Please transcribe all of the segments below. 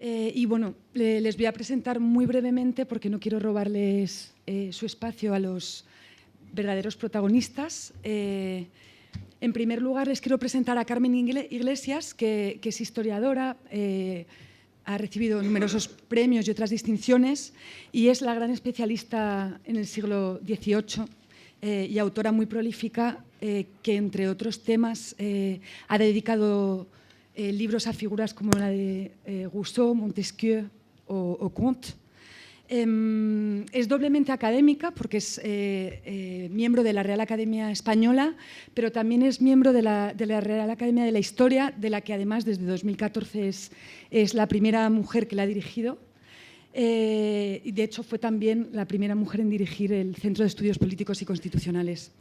Y bueno, les voy a presentar muy brevemente, porque no quiero robarles su espacio a los verdaderos protagonistas. En primer lugar, les quiero presentar a Carmen Iglesias, que es historiadora, ha recibido numerosos premios y otras distinciones y es la gran especialista en el siglo XVIII y autora muy prolífica que, entre otros temas, ha dedicado libros a figuras como la de Rousseau, Montesquieu o Comte. Es doblemente académica porque es miembro de la Real Academia Española, pero también es miembro de la Real Academia de la Historia, de la que además desde 2014 es la primera mujer que la ha dirigido. Y de hecho fue también la primera mujer en dirigir el Centro de Estudios Políticos y Constitucionales.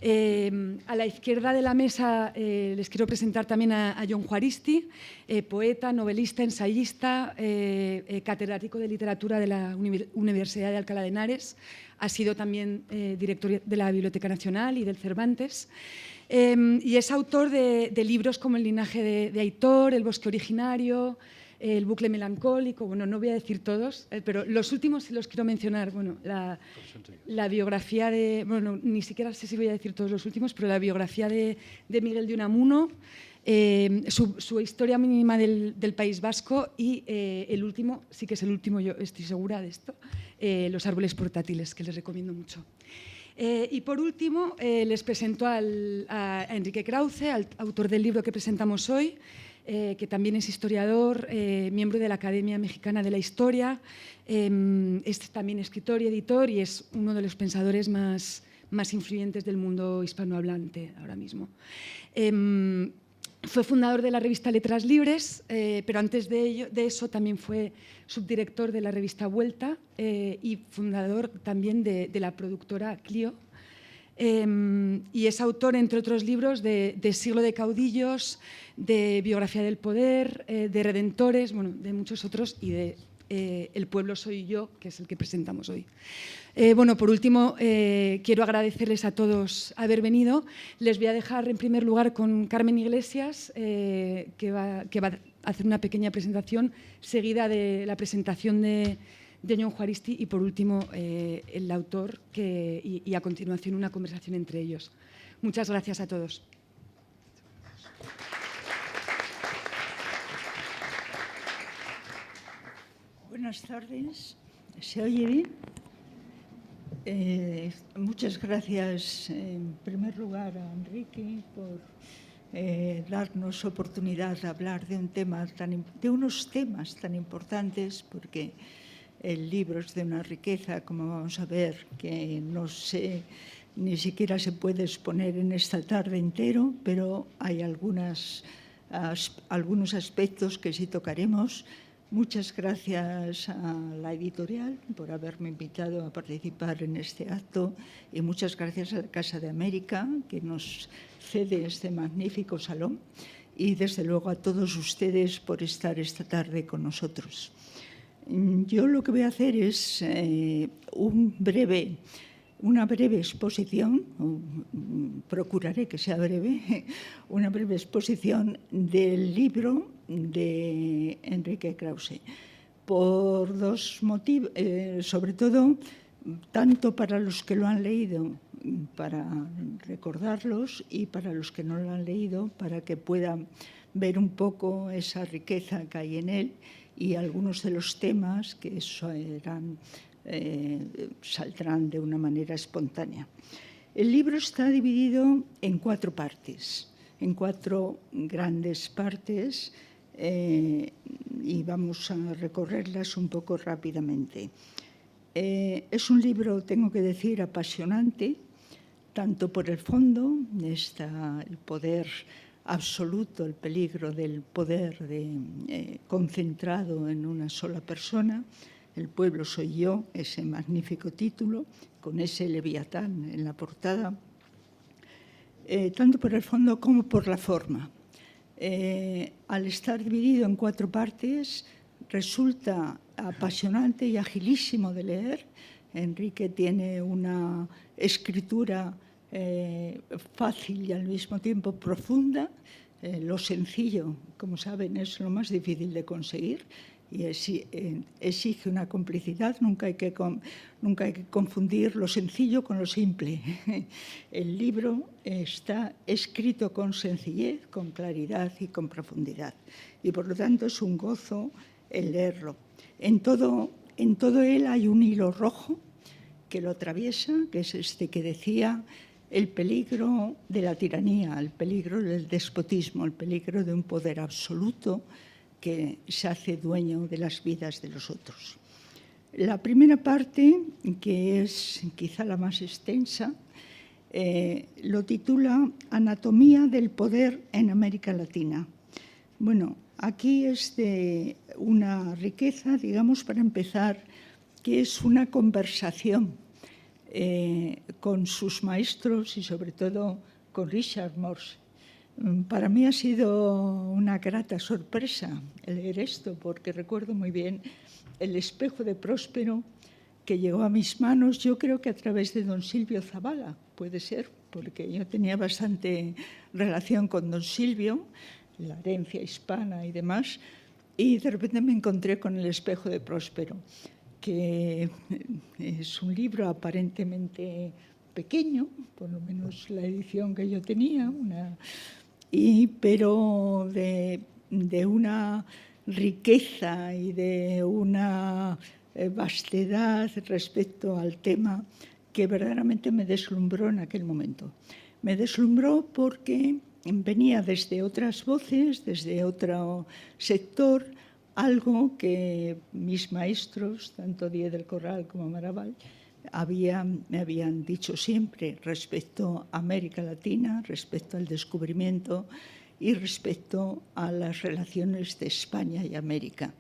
A la izquierda de la mesa les quiero presentar también a Jon Juaristi, poeta, novelista, ensayista, catedrático de literatura de la Universidad de Alcalá de Henares. Ha sido también director de la Biblioteca Nacional y del Cervantes. Y es autor de libros como El linaje de Aitor, El bosque originario, El bucle melancólico. Bueno, no voy a decir todos, pero los últimos sí los quiero mencionar. Bueno, la biografía de... Bueno, ni siquiera sé si voy a decir todos los últimos, pero la biografía de Miguel de Unamuno, su historia mínima del País Vasco y el último, sí que es el último, yo estoy segura de esto, Los árboles portátiles, que les recomiendo mucho. Y por último, les presento a Enrique Krause, autor del libro que presentamos hoy, que también es historiador, miembro de la Academia Mexicana de la Historia, es también escritor y editor y es uno de los pensadores más influyentes del mundo hispanohablante ahora mismo. Fue fundador de la revista Letras Libres, pero antes de eso también fue subdirector de la revista Vuelta y fundador también de la productora Clio. Y es autor, entre otros libros, de Siglo de caudillos, de Biografía del poder, de Redentores, bueno, de muchos otros y de El pueblo soy yo, que es el que presentamos hoy. Bueno, por último, quiero agradecerles a todos haber venido. Les voy a dejar en primer lugar con Carmen Iglesias, que va a hacer una pequeña presentación, seguida de la presentación de Jon Juaristi y, por último, el autor y a continuación una conversación entre ellos. Muchas gracias a todos. Buenas tardes. ¿Se oye bien? Muchas gracias, en primer lugar, a Enrique por darnos oportunidad de hablar de unos temas tan importantes, porque el libro es de una riqueza, como vamos a ver, que ni siquiera se puede exponer en esta tarde entero, pero hay algunos aspectos que sí tocaremos. Muchas gracias a la editorial por haberme invitado a participar en este acto y muchas gracias a la Casa de América, que nos cede este magnífico salón, y desde luego a todos ustedes por estar esta tarde con nosotros. Yo lo que voy a hacer es una breve exposición, procuraré que sea breve, una breve exposición del libro de Enrique Krause, por dos motivos, sobre todo, tanto para los que lo han leído, para recordarlos, y para los que no lo han leído, para que puedan ver un poco esa riqueza que hay en él y algunos de los temas que saldrán de una manera espontánea. El libro está dividido en 4 partes, en 4 grandes partes, y vamos a recorrerlas un poco rápidamente. Es un libro, tengo que decir, apasionante, tanto por el fondo, está el poder absoluto, el peligro del poder concentrado en una sola persona. El pueblo soy yo, ese magnífico título, con ese leviatán en la portada, tanto por el fondo como por la forma. Al estar dividido en 4 partes, resulta apasionante y agilísimo de leer. Enrique tiene una escritura fácil y al mismo tiempo profunda, Lo sencillo, como saben, es lo más difícil de conseguir y exige una complicidad. Nunca hay que confundir lo sencillo con lo simple. El libro está escrito con sencillez, con claridad y con profundidad. Y por lo tanto es un gozo el leerlo. En todo él hay un hilo rojo que lo atraviesa, que es este que decía: el peligro de la tiranía, el peligro del despotismo, el peligro de un poder absoluto que se hace dueño de las vidas de los otros. La primera parte, que es quizá la más extensa, lo titula Anatomía del poder en América Latina. Bueno, aquí es de una riqueza, digamos, para empezar, que es una conversación con sus maestros y sobre todo con Richard Morse. Para mí ha sido una grata sorpresa leer esto, porque recuerdo muy bien El espejo de Próspero, que llegó a mis manos, yo creo que a través de don Silvio Zavala, puede ser, porque yo tenía bastante relación con don Silvio, la herencia hispana y demás, y de repente me encontré con El espejo de Próspero, que es un libro aparentemente pequeño, por lo menos la edición que yo tenía, pero de una riqueza y de una vastedad respecto al tema que verdaderamente me deslumbró en aquel momento. Me deslumbró porque venía desde otras voces, desde otro sector, algo que mis maestros, tanto Díez del Corral como Maravall, me habían dicho siempre respecto a América Latina, respecto al descubrimiento y respecto a las relaciones de España y América,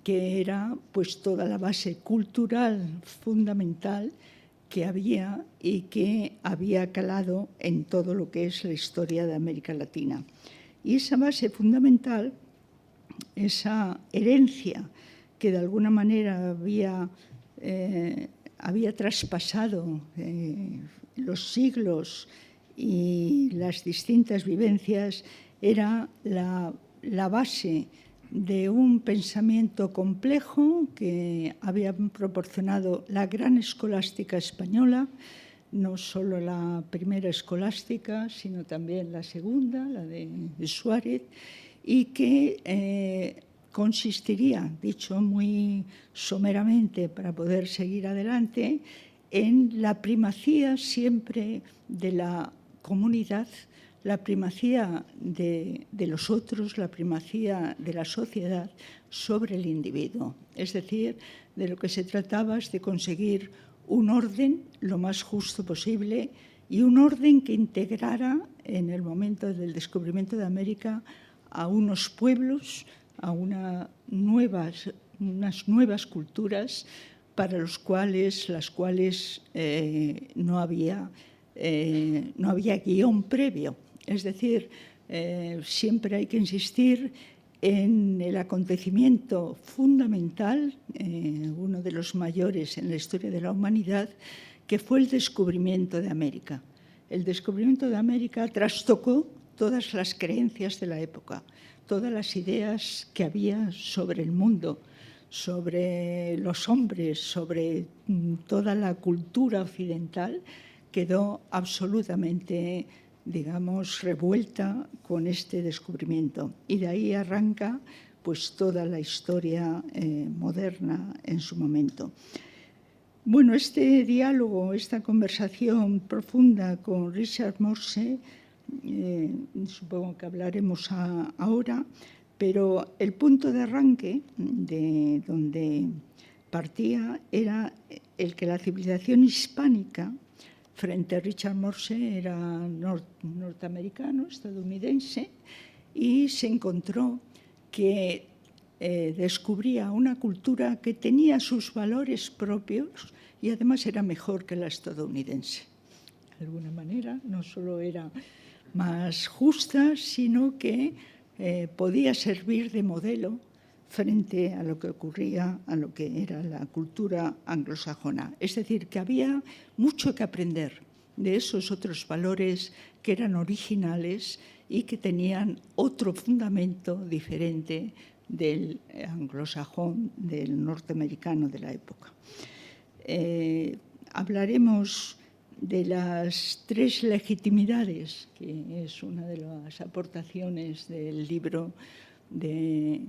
que era pues toda la base cultural fundamental que había y que había calado en todo lo que es la historia de América Latina. Y esa base fundamental, esa herencia que de alguna manera había traspasado los siglos y las distintas vivencias, era la base de un pensamiento complejo que había proporcionado la gran escolástica española, no solo la primera escolástica, sino también la segunda, la de Suárez, y que consistiría, dicho muy someramente para poder seguir adelante, en la primacía siempre de la comunidad, la primacía de los otros, la primacía de la sociedad sobre el individuo. Es decir, de lo que se trataba es de conseguir un orden lo más justo posible y un orden que integrara en el momento del descubrimiento de América a unos pueblos, a unas nuevas culturas para las cuales no había guión previo. Es decir, siempre hay que insistir en el acontecimiento fundamental, uno de los mayores en la historia de la humanidad, que fue el descubrimiento de América. El descubrimiento de América trastocó todas las creencias de la época, todas las ideas que había sobre el mundo, sobre los hombres, sobre toda la cultura occidental, quedó absolutamente, digamos, revuelta con este descubrimiento. Y de ahí arranca pues toda la historia moderna en su momento. Bueno, este diálogo, esta conversación profunda con Richard Morse, supongo que hablaremos ahora, pero el punto de arranque de donde partía era el que la civilización hispánica, frente a Richard Morse, era norteamericano, estadounidense, y se encontró que descubría una cultura que tenía sus valores propios y además era mejor que la estadounidense. De alguna manera, no solo era más justa, sino que podía servir de modelo frente a lo que ocurría, a lo que era la cultura anglosajona. Es decir, que había mucho que aprender de esos otros valores que eran originales y que tenían otro fundamento diferente del anglosajón, del norteamericano de la época. Hablaremos de las tres legitimidades, que es una de las aportaciones del libro que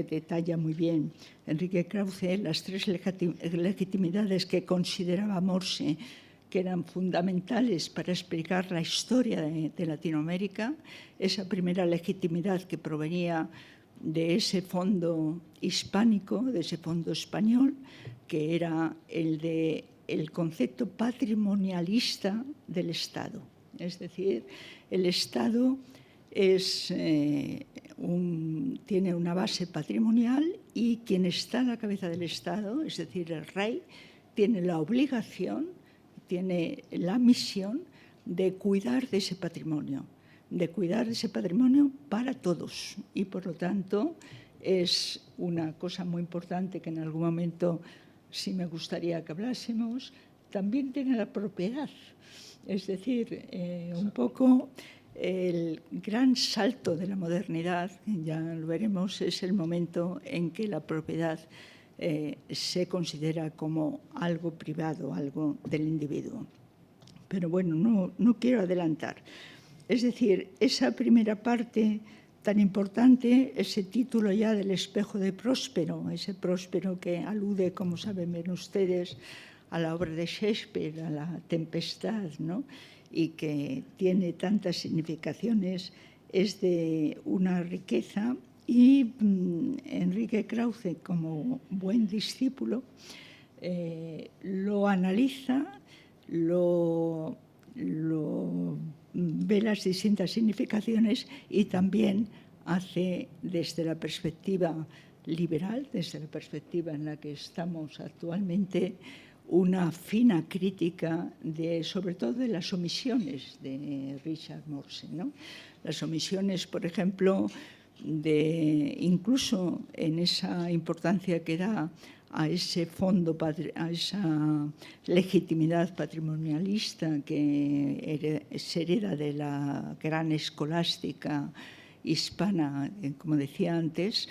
detalla muy bien Enrique Krauze, las tres legitimidades que consideraba Morse que eran fundamentales para explicar la historia de Latinoamérica. Esa primera legitimidad que provenía de ese fondo hispánico, de ese fondo español, que era el concepto patrimonialista del Estado. Es decir, el Estado tiene una base patrimonial y quien está a la cabeza del Estado, es decir, el rey, tiene la obligación, tiene la misión de cuidar de ese patrimonio para todos. Y, por lo tanto, es una cosa muy importante que en algún momento sí me gustaría que hablásemos. También tiene la propiedad. Es decir, un poco el gran salto de la modernidad, ya lo veremos, es el momento en que la propiedad se considera como algo privado, algo del individuo. Pero bueno, no quiero adelantar. Es decir, esa primera parte tan importante, ese título ya del espejo de Próspero, ese Próspero que alude, como saben bien ustedes, a la obra de Shakespeare, a la tempestad, ¿no? Y que tiene tantas significaciones, es de una riqueza. Y Enrique Krauze, como buen discípulo, lo analiza, ve las distintas significaciones y también hace desde la perspectiva liberal, desde la perspectiva en la que estamos actualmente, una fina crítica sobre todo de las omisiones de Richard Morse, ¿no? Las omisiones, por ejemplo, incluso en esa importancia que da a ese fondo, a esa legitimidad patrimonialista que se hereda de la gran escolástica hispana, como decía antes,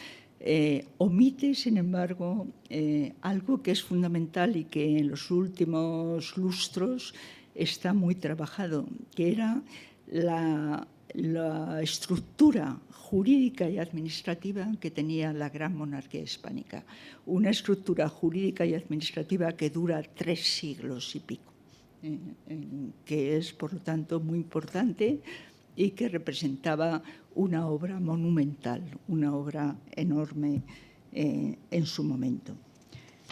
omite, sin embargo, algo que es fundamental y que en los últimos lustros está muy trabajado, que era la estructura jurídica y administrativa que tenía la gran monarquía hispánica. Una estructura jurídica y administrativa que dura 3 siglos y pico, que es, por lo tanto, muy importante y que representaba una obra monumental, una obra enorme en su momento.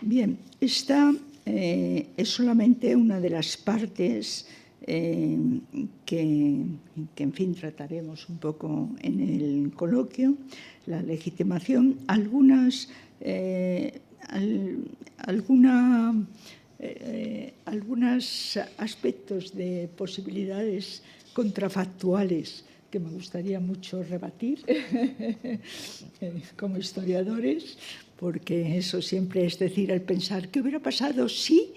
Bien, esta es solamente una de las partes que, en fin, trataremos un poco en el coloquio, la legitimación, algunos aspectos de posibilidades contrafactuales que me gustaría mucho rebatir como historiadores, porque eso siempre es decir, el pensar qué hubiera pasado si,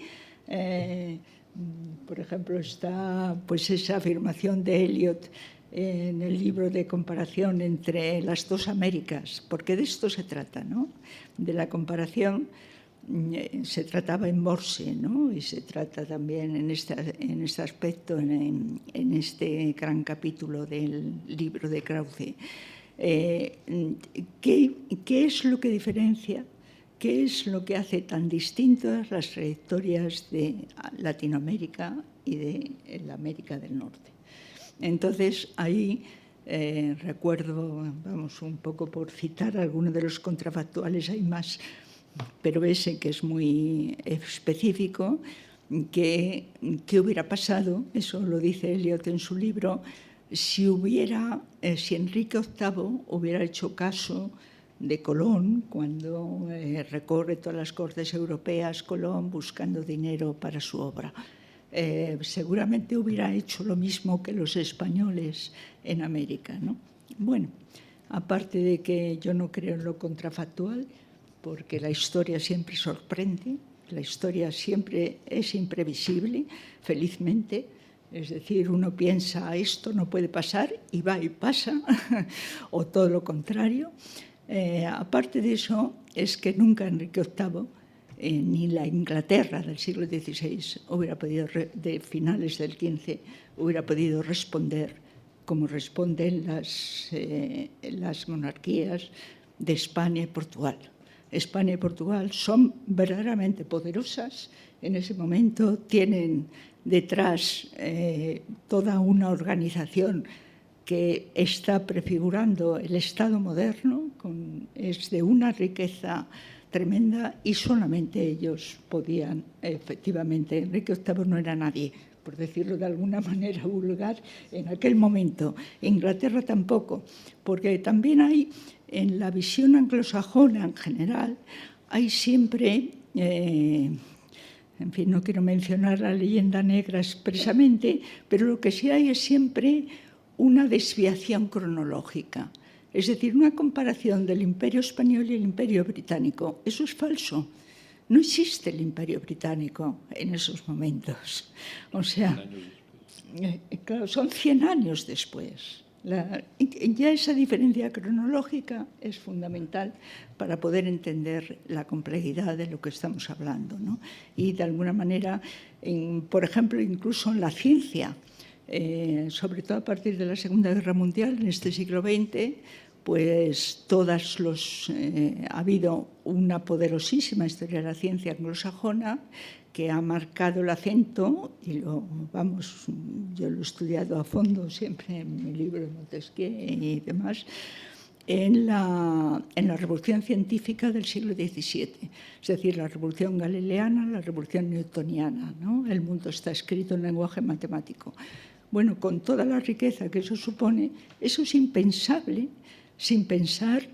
por ejemplo, está pues esa afirmación de Eliot en el libro de comparación entre las dos Américas, porque de esto se trata, ¿no? De la comparación. Se trataba en Morse, ¿no? Y se trata también en este aspecto, en este gran capítulo del libro de Krauze. ¿Qué es lo que diferencia? ¿Qué es lo que hace tan distintas las trayectorias de Latinoamérica y de la América del Norte? Entonces, ahí recuerdo, vamos, un poco por citar algunos de los contrafactuales, hay más, pero ese que es muy específico, ¿qué hubiera pasado? Eso lo dice Eliot en su libro, si Enrique VIII hubiera hecho caso de Colón cuando recorre todas las cortes europeas, Colón buscando dinero para su obra. Seguramente hubiera hecho lo mismo que los españoles en América, ¿no? Bueno, aparte de que yo no creo en lo contrafactual, porque la historia siempre sorprende, la historia siempre es imprevisible, felizmente, Es decir, uno piensa, esto no puede pasar, y va y pasa, o todo lo contrario. Aparte de eso, es que nunca Enrique VIII, ni la Inglaterra del siglo XVI, hubiera podido, de finales del XV, hubiera podido responder como responden las monarquías de España y Portugal. España y Portugal son verdaderamente poderosas. En ese momento tienen detrás toda una organización que está prefigurando el Estado moderno, es de una riqueza tremenda, y solamente ellos podían, efectivamente, Enrique VIII no era nadie, por decirlo de alguna manera vulgar, en aquel momento. Inglaterra tampoco, porque también hay, en la visión anglosajona en general, hay siempre, en fin, no quiero mencionar la leyenda negra expresamente, pero lo que sí hay es siempre una desviación cronológica. Es decir, una comparación del Imperio Español y el Imperio Británico. Eso es falso. No existe el Imperio Británico en esos momentos. O sea, claro, son 100 años después. Ya esa diferencia cronológica es fundamental para poder entender la complejidad de lo que estamos hablando, ¿no? Y de alguna manera, por ejemplo, incluso en la ciencia, sobre todo a partir de la Segunda Guerra Mundial, en este siglo XX, pues ha habido una poderosísima historia de la ciencia anglosajona que ha marcado el acento, y yo lo he estudiado a fondo siempre en mi libro de Montesquieu y demás, en la revolución científica del siglo XVII, es decir, la revolución galileana, la revolución newtoniana, ¿no? El mundo está escrito en lenguaje matemático. Bueno, con toda la riqueza que eso supone, eso es impensable sin pensar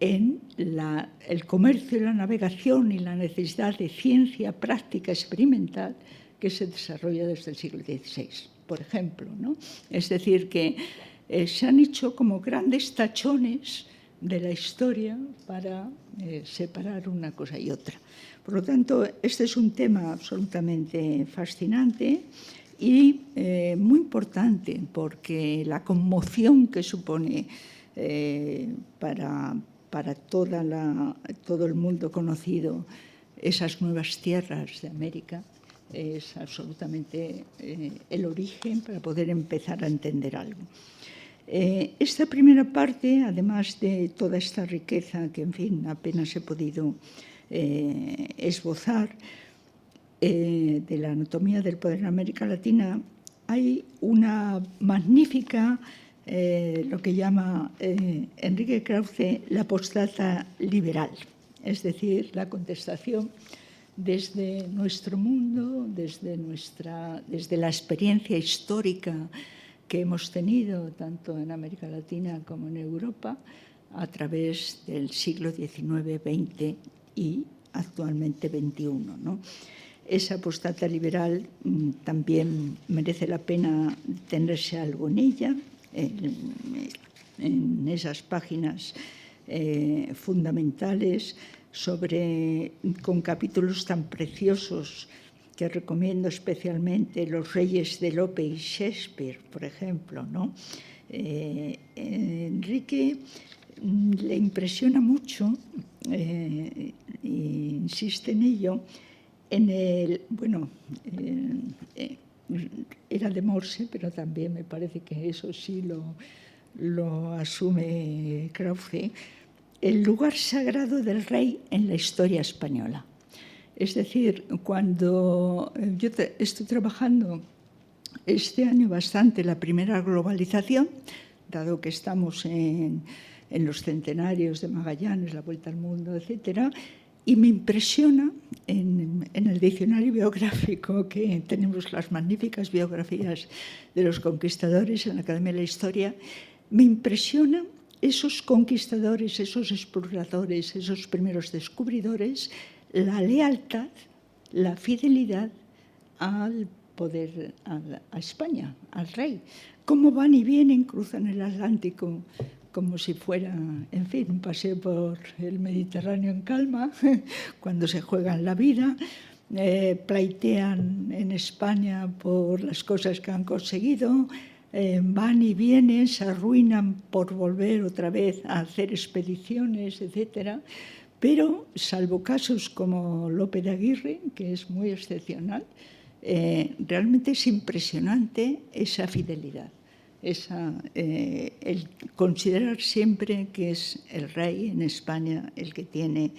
en el comercio y la navegación y la necesidad de ciencia práctica experimental que se desarrolla desde el siglo XVI, por ejemplo, ¿no? Es decir, que se han hecho como grandes tachones de la historia para separar una cosa y otra. Por lo tanto, este es un tema absolutamente fascinante y muy importante, porque la conmoción que supone para todo el mundo conocido esas nuevas tierras de América es absolutamente el origen para poder empezar a entender algo. Esta primera parte, además de toda esta riqueza que, en fin, apenas he podido esbozar, de la anatomía del poder en América Latina, hay una magnífica, lo que llama Enrique Krauze, la postdata liberal, es decir, la contestación desde nuestro mundo, desde la experiencia histórica que hemos tenido tanto en América Latina como en Europa a través del siglo XIX, XX y actualmente XXI, ¿no? Esa postdata liberal también merece la pena tenerse algo en ella, en esas páginas fundamentales con capítulos tan preciosos que recomiendo especialmente, Los Reyes de Lope y Shakespeare, por ejemplo, ¿no? Enrique le impresiona mucho, insiste en ello, era de Morse, pero también me parece que eso sí lo asume Krauze, el lugar sagrado del rey en la historia española. Es decir, cuando yo estoy trabajando este año bastante la primera globalización, dado que estamos en los centenarios de Magallanes, la Vuelta al Mundo, etcétera, y me impresiona en el diccionario biográfico, que tenemos las magníficas biografías de los conquistadores en la Academia de la Historia, me impresiona esos conquistadores, esos exploradores, esos primeros descubridores, la lealtad, la fidelidad al poder, a España, al rey. Cómo van y vienen, cruzan el Atlántico como si fuera, en fin, un paseo por el Mediterráneo en calma, cuando se juegan la vida, pleitean en España por las cosas que han conseguido, van y vienen, se arruinan por volver otra vez a hacer expediciones, etcétera. Pero, salvo casos como Lope de Aguirre, que es muy excepcional, realmente es impresionante esa fidelidad, el considerar siempre que es el rey en España el que tiene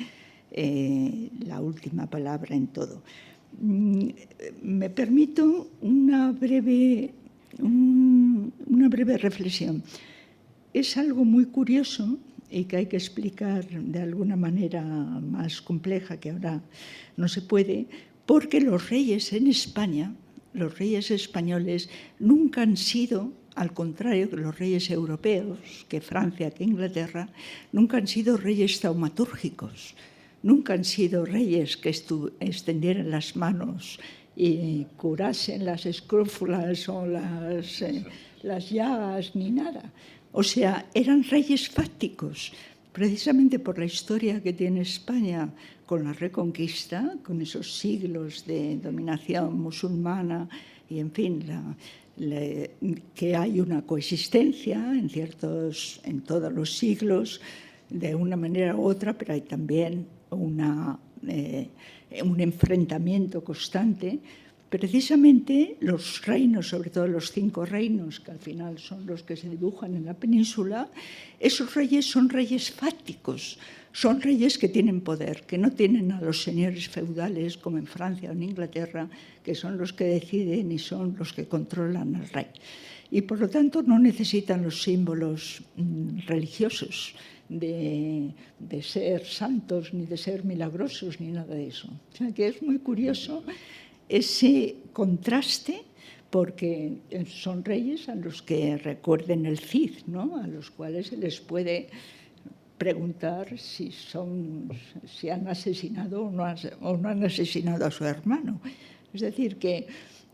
la última palabra en todo. Me permito una breve reflexión. Es algo muy curioso y que hay que explicar de alguna manera más compleja, que ahora no se puede, porque los reyes en España, los reyes españoles, nunca han sido, al contrario que los reyes europeos, que Francia, que Inglaterra, nunca han sido reyes taumatúrgicos, nunca han sido reyes que extendieran las manos y curasen las escrófulas o las llagas, ni nada. O sea, eran reyes fácticos, precisamente por la historia que tiene España con la Reconquista, con esos siglos de dominación musulmana y, en fin, que hay una coexistencia en todos los siglos, de una manera u otra, pero hay también un enfrentamiento constante. Precisamente los reinos, sobre todo los 5 reinos, que al final son los que se dibujan en la península, esos reyes son reyes fácticos, son reyes que tienen poder, que no tienen a los señores feudales como en Francia o en Inglaterra, que son los que deciden y son los que controlan al rey. Y por lo tanto no necesitan los símbolos religiosos de ser santos, ni de ser milagrosos, ni nada de eso. O sea que es muy curioso ese contraste, porque son reyes a los que recuerden el Cid, ¿no? A los cuales se les puede preguntar si han asesinado o no han asesinado a su hermano. Es decir, que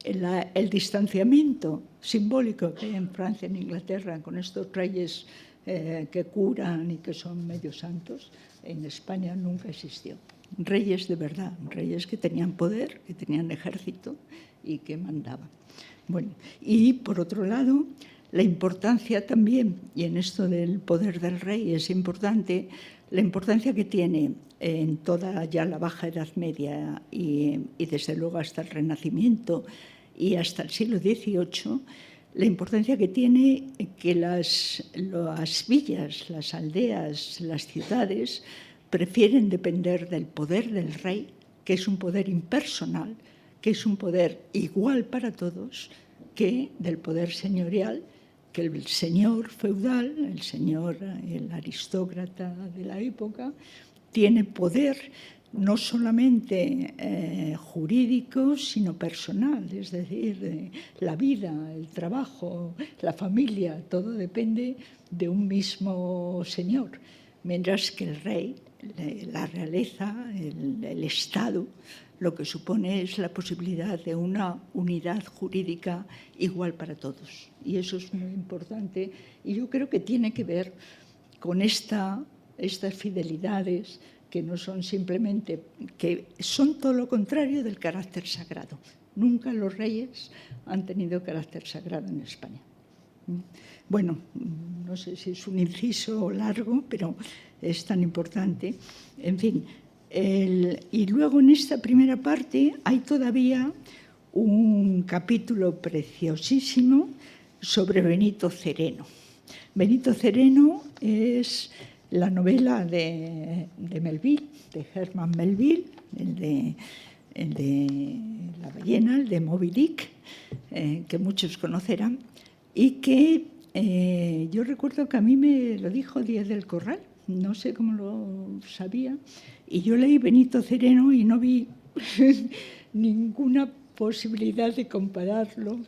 el distanciamiento simbólico que hay en Francia y en Inglaterra con estos reyes que curan y que son medio santos, en España nunca existió. Reyes de verdad, reyes que tenían poder, que tenían ejército y que mandaban. Bueno, y por otro lado, la importancia también, y en esto del poder del rey es importante, la importancia que tiene en toda ya la Baja Edad Media y desde luego hasta el Renacimiento y hasta el siglo XVIII, la importancia que tiene que las villas, las aldeas, las ciudades prefieren depender del poder del rey, que es un poder impersonal, que es un poder igual para todos, que del poder señorial, que el señor feudal, el aristócrata de la época, tiene poder no solamente jurídico, sino personal, es decir, la vida, el trabajo, la familia, todo depende de un mismo señor, mientras que el rey, la realeza, el Estado, lo que supone es la posibilidad de una unidad jurídica igual para todos. Y eso es muy importante y yo creo que tiene que ver con estas fidelidades que no son simplemente, que son todo lo contrario del carácter sagrado. Nunca los reyes han tenido carácter sagrado en España. Bueno, no sé si es un inciso largo, pero es tan importante. En fin, y luego en esta primera parte hay todavía un capítulo preciosísimo sobre Benito Cereno. Benito Cereno es la novela de Melville, de Herman Melville, el de La ballena, el de Moby Dick, que muchos conocerán, y que yo recuerdo que a mí me lo dijo Díaz del Corral, no sé cómo lo sabía, y yo leí Benito Cereno y no vi ninguna posibilidad de compararlo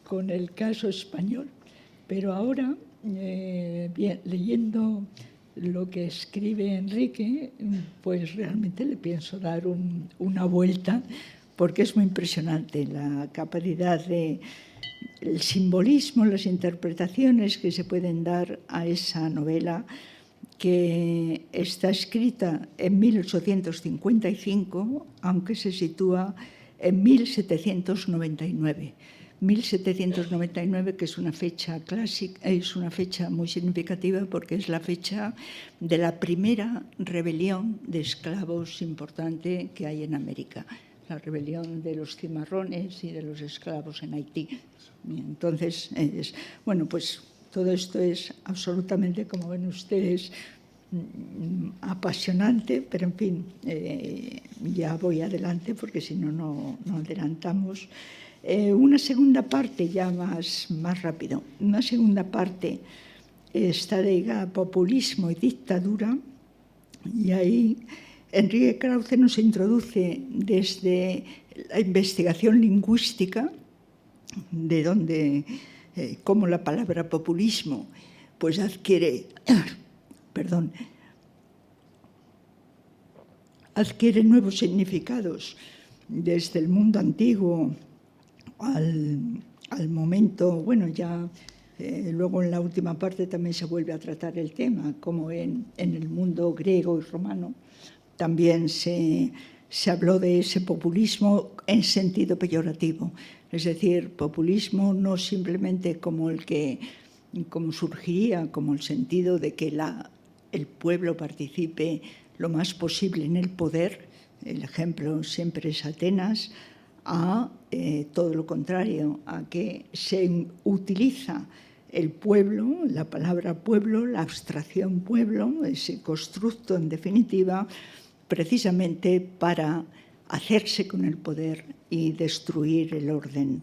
con el caso español. Pero ahora, leyendo lo que escribe Enrique, pues realmente le pienso dar una vuelta, porque es muy impresionante la capacidad el simbolismo, las interpretaciones que se pueden dar a esa novela, que está escrita en 1855, aunque se sitúa en 1799. 1799, que es una fecha clásica, es una fecha muy significativa porque es la fecha de la primera rebelión de esclavos importante que hay en América, la rebelión de los cimarrones y de los esclavos en Haití. Entonces, bueno, pues todo esto es absolutamente, como ven ustedes, apasionante, pero en fin, ya voy adelante porque si no, no adelantamos. Una segunda parte ya más rápido. Una segunda parte está dedicada a populismo y dictadura, y ahí Enrique Krauze nos introduce desde la investigación lingüística, de donde, cómo la palabra populismo pues adquiere nuevos significados desde el mundo antiguo al momento, bueno, ya luego en la última parte también se vuelve a tratar el tema, como en el mundo griego y romano también se habló de ese populismo en sentido peyorativo, es decir, populismo no simplemente como surgiría, como el sentido de que el pueblo participe lo más posible en el poder, el ejemplo siempre es Atenas, a todo lo contrario, a que se utiliza el pueblo, la palabra pueblo, la abstracción pueblo, ese constructo en definitiva, precisamente para hacerse con el poder y destruir el orden,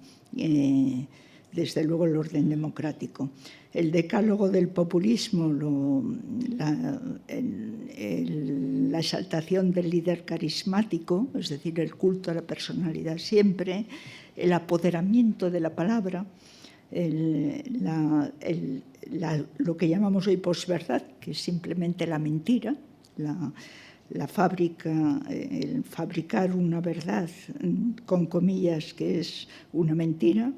desde luego el orden democrático. El decálogo del populismo, la exaltación del líder carismático, es decir, el culto a la personalidad siempre, el apoderamiento de la palabra, lo que llamamos hoy posverdad, que es simplemente la mentira, la fábrica, el fabricar una verdad, con comillas, que es una mentira.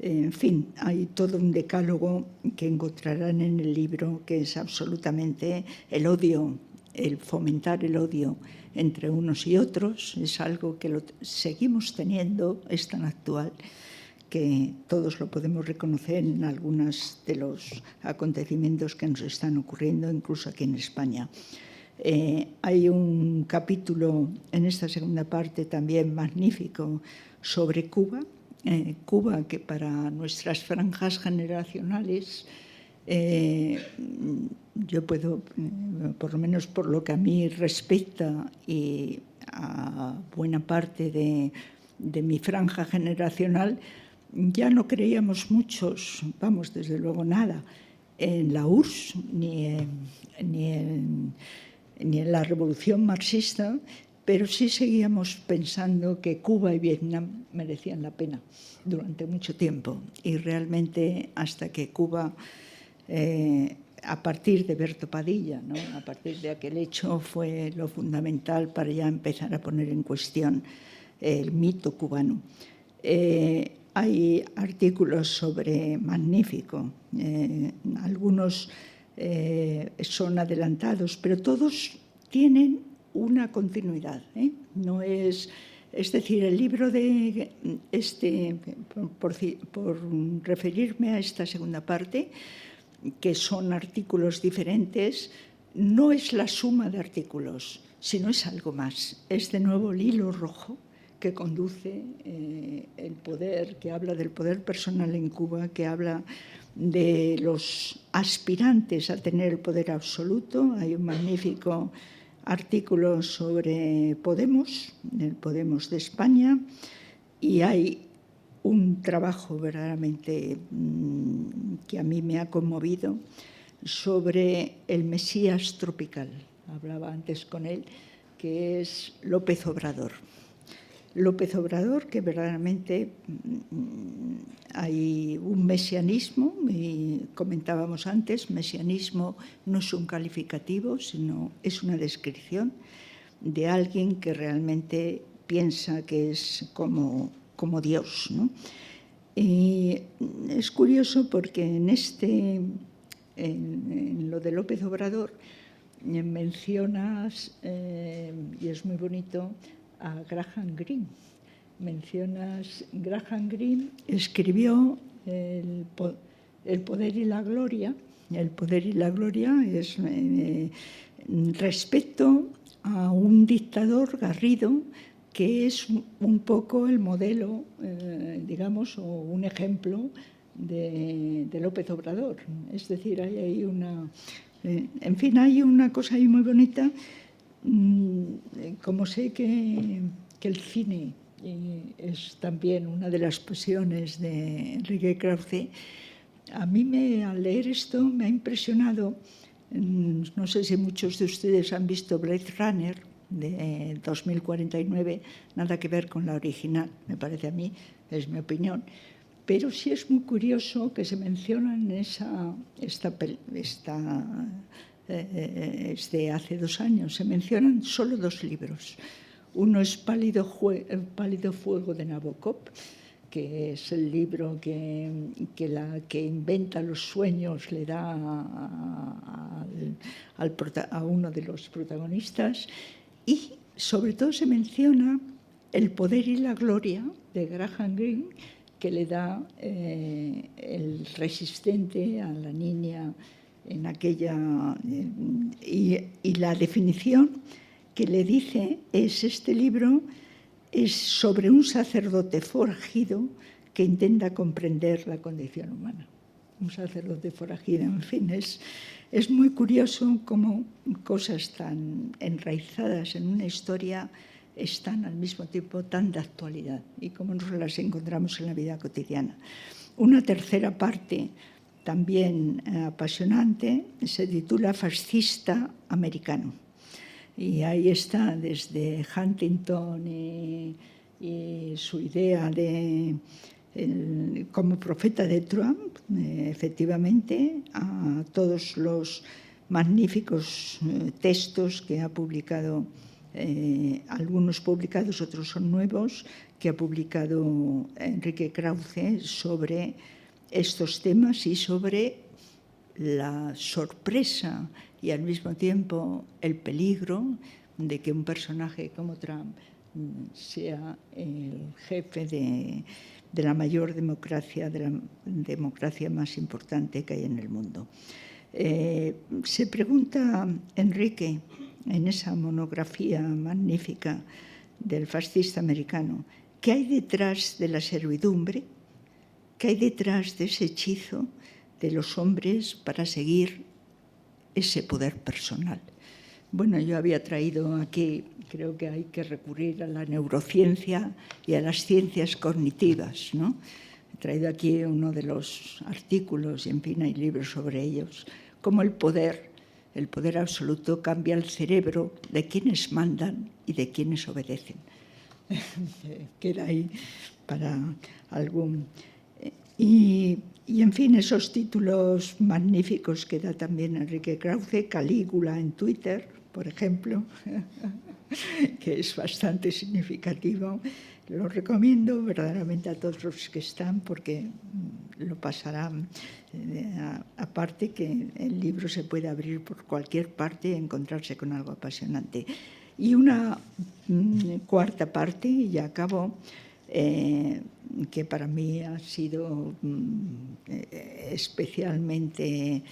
En fin, hay todo un decálogo que encontrarán en el libro, que es absolutamente el odio, el fomentar el odio entre unos y otros, es algo que lo seguimos teniendo, es tan actual que todos lo podemos reconocer en algunos de los acontecimientos que nos están ocurriendo, incluso aquí en España. Hay un capítulo en esta segunda parte también magnífico sobre Cuba, Cuba, que para nuestras franjas generacionales, yo puedo, por lo menos por lo que a mí respecta y a buena parte de mi franja generacional, ya no creíamos muchos, vamos, desde luego nada, en la URSS ni en la revolución marxista, pero sí seguíamos pensando que Cuba y Vietnam merecían la pena durante mucho tiempo. Y realmente hasta que Cuba, a partir de Berto Padilla, ¿no?, a partir de aquel hecho, fue lo fundamental para ya empezar a poner en cuestión el mito cubano. Hay artículos magnífico, algunos son adelantados, pero todos tienen una continuidad, no es decir, el libro de por referirme a esta segunda parte, que son artículos diferentes, no es la suma de artículos, sino es algo más. Es de nuevo el hilo rojo que conduce el poder, que habla del poder personal en Cuba, que habla de los aspirantes a tener el poder absoluto. Hay un magnífico artículo sobre Podemos, el Podemos de España, y hay un trabajo verdaderamente que a mí me ha conmovido sobre el Mesías tropical. Hablaba antes con él, que es López Obrador. López Obrador, que verdaderamente hay un mesianismo, y comentábamos antes, mesianismo no es un calificativo, sino es una descripción de alguien que realmente piensa que es como Dios, ¿no? Y es curioso porque en lo de López Obrador mencionas, y es muy bonito, a Graham Greene. Graham Greene escribió El poder y la gloria. El poder y la gloria es respecto a un dictador, Garrido, que es un poco el modelo, digamos, o un ejemplo de López Obrador. Es decir, hay ahí en fin, hay una cosa ahí muy bonita. Como sé que el cine es también una de las pasiones de Enrique Krauze, a mí al leer esto me ha impresionado. No sé si muchos de ustedes han visto Blade Runner de 2049, nada que ver con la original, me parece a mí, es mi opinión, pero sí es muy curioso que se menciona en es de hace 2 años, se mencionan solo 2 libros. Uno es Pálido fuego de Nabokov, que es el libro que inventa los sueños le da a uno de los protagonistas, y sobre todo se menciona El poder y la gloria de Graham Greene, que le da el resistente a la niña en aquella... y la definición que le dice este libro es sobre un sacerdote forajido que intenta comprender la condición humana. Un sacerdote forajido, en fin, es muy curioso cómo cosas tan enraizadas en una historia están al mismo tiempo tan de actualidad y cómo nos las encontramos en la vida cotidiana. Una tercera parte también apasionante se titula Fascista americano. Y ahí está desde Huntington y su idea como profeta de Trump, efectivamente, a todos los magníficos textos que ha publicado, algunos publicados, otros son nuevos, que ha publicado Enrique Krauze sobre estos temas y sobre la sorpresa y al mismo tiempo el peligro de que un personaje como Trump sea el jefe de la mayor democracia, de la democracia más importante que hay en el mundo. Se pregunta Enrique en esa monografía magnífica del fascista americano, ¿qué hay detrás de la servidumbre? ¿Qué hay detrás de ese hechizo de los hombres para seguir ese poder personal? Bueno, yo había traído aquí, creo que hay que recurrir a la neurociencia y a las ciencias cognitivas, ¿no? He traído aquí uno de los artículos, y en fin, hay libros sobre ellos, cómo el poder absoluto cambia el cerebro de quienes mandan y de quienes obedecen. Queda ahí para algún... Y en fin, esos títulos magníficos que da también Enrique Krauze, Calígula en Twitter, por ejemplo, que es bastante significativo. Lo recomiendo verdaderamente a todos los que están porque lo pasarán. Aparte que el libro se puede abrir por cualquier parte y encontrarse con algo apasionante. Y una cuarta parte, y ya acabo, que para mí ha sido especialmente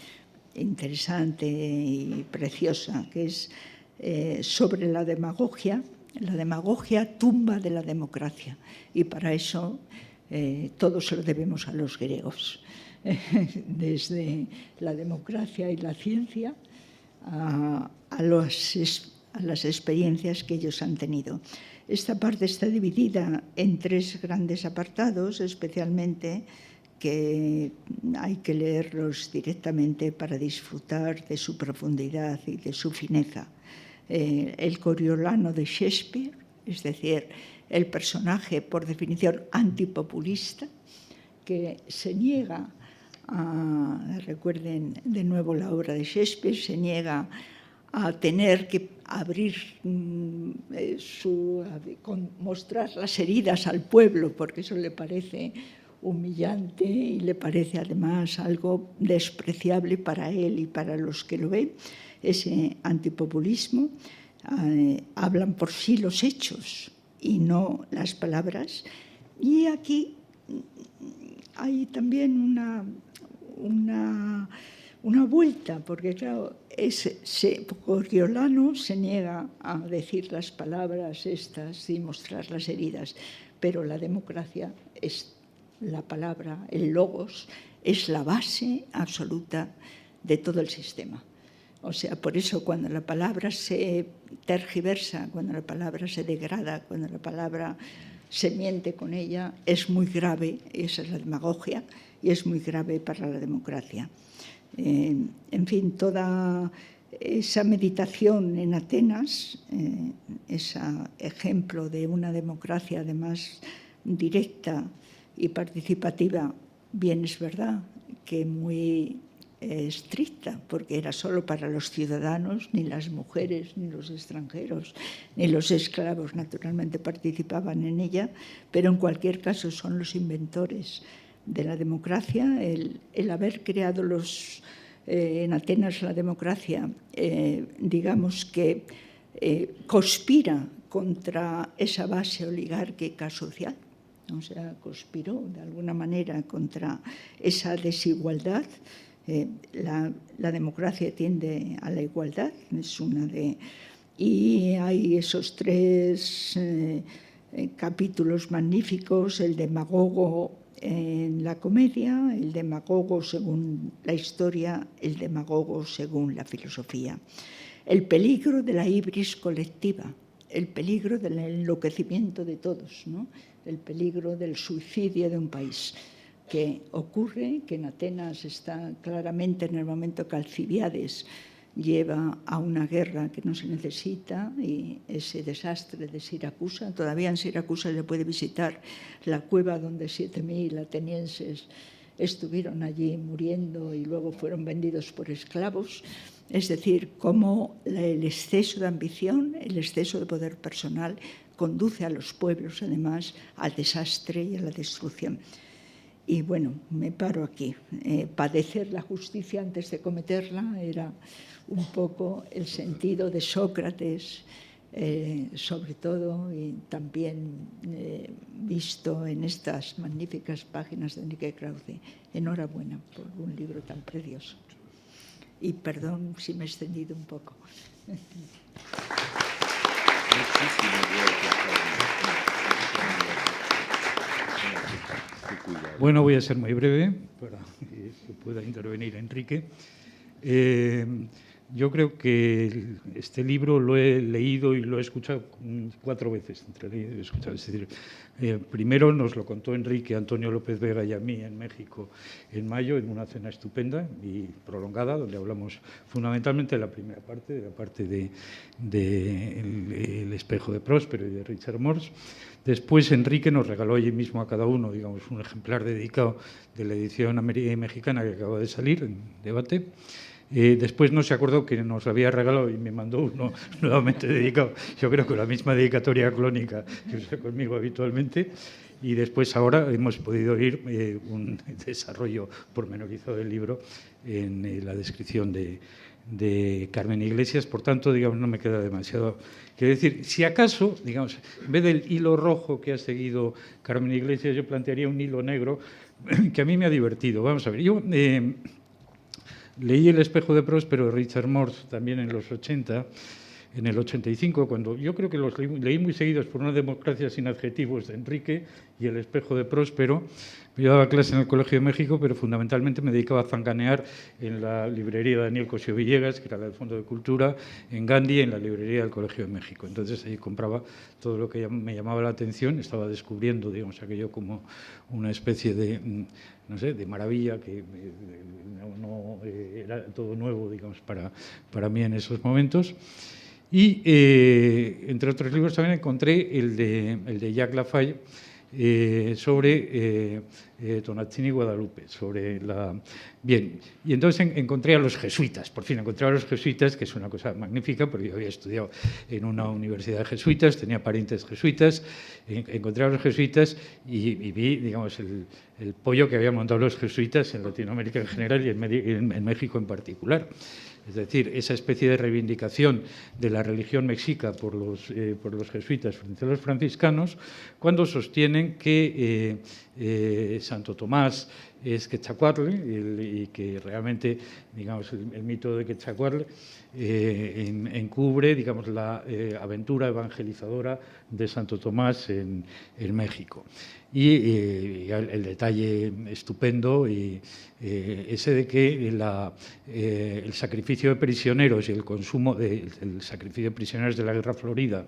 interesante y preciosa, que es sobre la demagogia tumba de la democracia, y para eso todo se lo debemos a los griegos, desde la democracia y la ciencia a las experiencias que ellos han tenido. Esta parte está dividida en 3 grandes apartados, especialmente que hay que leerlos directamente para disfrutar de su profundidad y de su fineza. El Coriolano de Shakespeare, es decir, el personaje por definición antipopulista, que se niega recuerden de nuevo la obra de Shakespeare, se niega a tener que mostrar las heridas al pueblo, porque eso le parece humillante y le parece además algo despreciable para él y para los que lo ven. ese antipopulismo, hablan por sí los hechos y no las palabras. Y aquí hay también una vuelta, porque claro, Coriolano se niega a decir las palabras estas y mostrar las heridas, pero la democracia es la palabra, el logos, es la base absoluta de todo el sistema. O sea, por eso cuando la palabra se tergiversa, cuando la palabra se degrada, cuando la palabra se miente con ella, es muy grave, esa es la demagogia, y es muy grave para la democracia. En fin, toda esa meditación en Atenas, ese ejemplo de una democracia además directa y participativa, bien es verdad que muy estricta, porque era solo para los ciudadanos, ni las mujeres, ni los extranjeros, ni los esclavos naturalmente participaban en ella, pero en cualquier caso son los inventores de la democracia, el haber creado en Atenas la democracia, digamos que conspira contra esa base oligárquica social, o sea, conspiró de alguna manera contra esa desigualdad. La democracia tiende a la igualdad, es una de... Y hay esos 3 capítulos magníficos, el demagogo en la comedia, el demagogo según la historia, el demagogo según la filosofía. El peligro de la hibris colectiva, el peligro del enloquecimiento de todos, ¿no? El peligro del suicidio de un país, que ocurre, que en Atenas está claramente en el momento que Alcibiades lleva a una guerra que no se necesita, y ese desastre de Siracusa. Todavía en Siracusa se puede visitar la cueva donde 7.000 atenienses estuvieron allí muriendo y luego fueron vendidos por esclavos. Es decir, cómo el exceso de ambición, el exceso de poder personal conduce a los pueblos, además, al desastre y a la destrucción. Y bueno, me paro aquí. Padecer la justicia antes de cometerla era un poco el sentido de Sócrates, sobre todo, y también visto en estas magníficas páginas de Enrique Krauze. Enhorabuena por un libro tan precioso. Y perdón si me he extendido un poco. Bueno, voy a ser muy breve para que pueda intervenir Enrique. Yo creo que este libro lo he leído y lo he escuchado 4 veces. Es decir, primero nos lo contó Enrique, Antonio López Vega y a mí en México en mayo, en una cena estupenda y prolongada, donde hablamos fundamentalmente de la primera parte, de la parte de El espejo de Próspero y de Richard Morse. Después Enrique nos regaló allí mismo a cada uno, digamos, un ejemplar dedicado de la edición mexicana que acaba de salir en debate. Después no se acordó que nos había regalado y me mandó uno nuevamente dedicado, yo creo que la misma dedicatoria clónica que usa conmigo habitualmente. Y después ahora hemos podido oír un desarrollo pormenorizado del libro en la descripción de Carmen Iglesias. Por tanto, digamos, no me queda demasiado que decir. Si acaso, digamos, en vez del hilo rojo que ha seguido Carmen Iglesias, yo plantearía un hilo negro que a mí me ha divertido. Vamos a ver, yo leí El espejo de Próspero de Richard Morse también en los 80, en el 85, cuando yo creo que los leí muy seguidos por Una democracia sin adjetivos de Enrique y El espejo de Próspero. Yo daba clase en el Colegio de México, pero fundamentalmente me dedicaba a zanganear en la librería de Daniel Cosío Villegas, que era del Fondo de Cultura, en Gandhi, en la librería del Colegio de México. Entonces ahí compraba todo lo que me llamaba la atención, estaba descubriendo, digamos, aquello como una especie de, no sé, de maravilla, que no era todo nuevo, digamos, para mí en esos momentos. Y, entre otros libros, también encontré el de Jacques Laffay, sobre Tonazzini y Guadalupe, sobre la... Bien, y entonces encontré a los jesuitas, por fin encontré a los jesuitas, que es una cosa magnífica, porque yo había estudiado en una universidad de jesuitas, tenía parientes jesuitas, encontré a los jesuitas y vi, digamos, el pollo que habían montado los jesuitas en Latinoamérica en general y en México en particular. es decir, esa especie de reivindicación de la religión mexica por los jesuitas frente a los franciscanos, cuando sostienen que Santo Tomás es Quetzalcóatl y que realmente, digamos, el mito de Quetzalcóatl encubre, digamos, la aventura evangelizadora de Santo Tomás en México. Y el detalle estupendo ese de que el sacrificio de prisioneros y el consumo del sacrificio de prisioneros de la Guerra Florida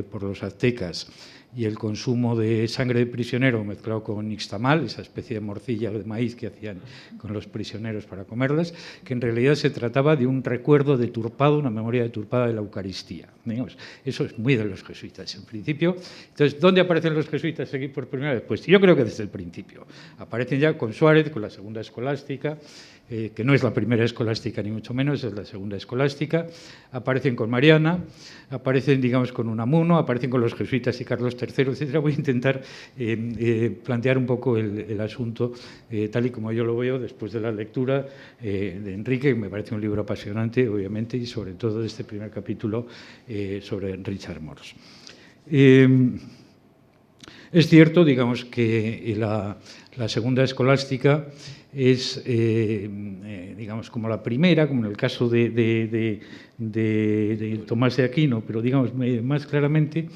por los aztecas y el consumo de sangre de prisionero mezclado con nixtamal, esa especie de morcilla de maíz que hacían con los prisioneros para comerlas, que en realidad se trataba de un recuerdo deturpado, una memoria deturpada de la Eucaristía. Digamos, eso es muy de los jesuitas, en principio. Entonces, ¿dónde aparecen los jesuitas aquí por primera vez? Pues yo creo que desde el principio. Aparecen ya con Suárez, con la segunda escolástica, que no es la primera escolástica ni mucho menos, es la segunda escolástica. Aparecen con Mariana, aparecen, digamos, con Unamuno, aparecen con los jesuitas y Carlos III, etcétera. Voy a intentar plantear un poco el asunto tal y como yo lo veo después de la lectura de Enrique, que me parece un libro apasionante, obviamente, y sobre todo de este primer capítulo sobre Richard Morse. Es cierto, digamos, que la segunda escolástica es, digamos, como la primera, como en el caso de Tomás de Aquino, pero, digamos, más claramente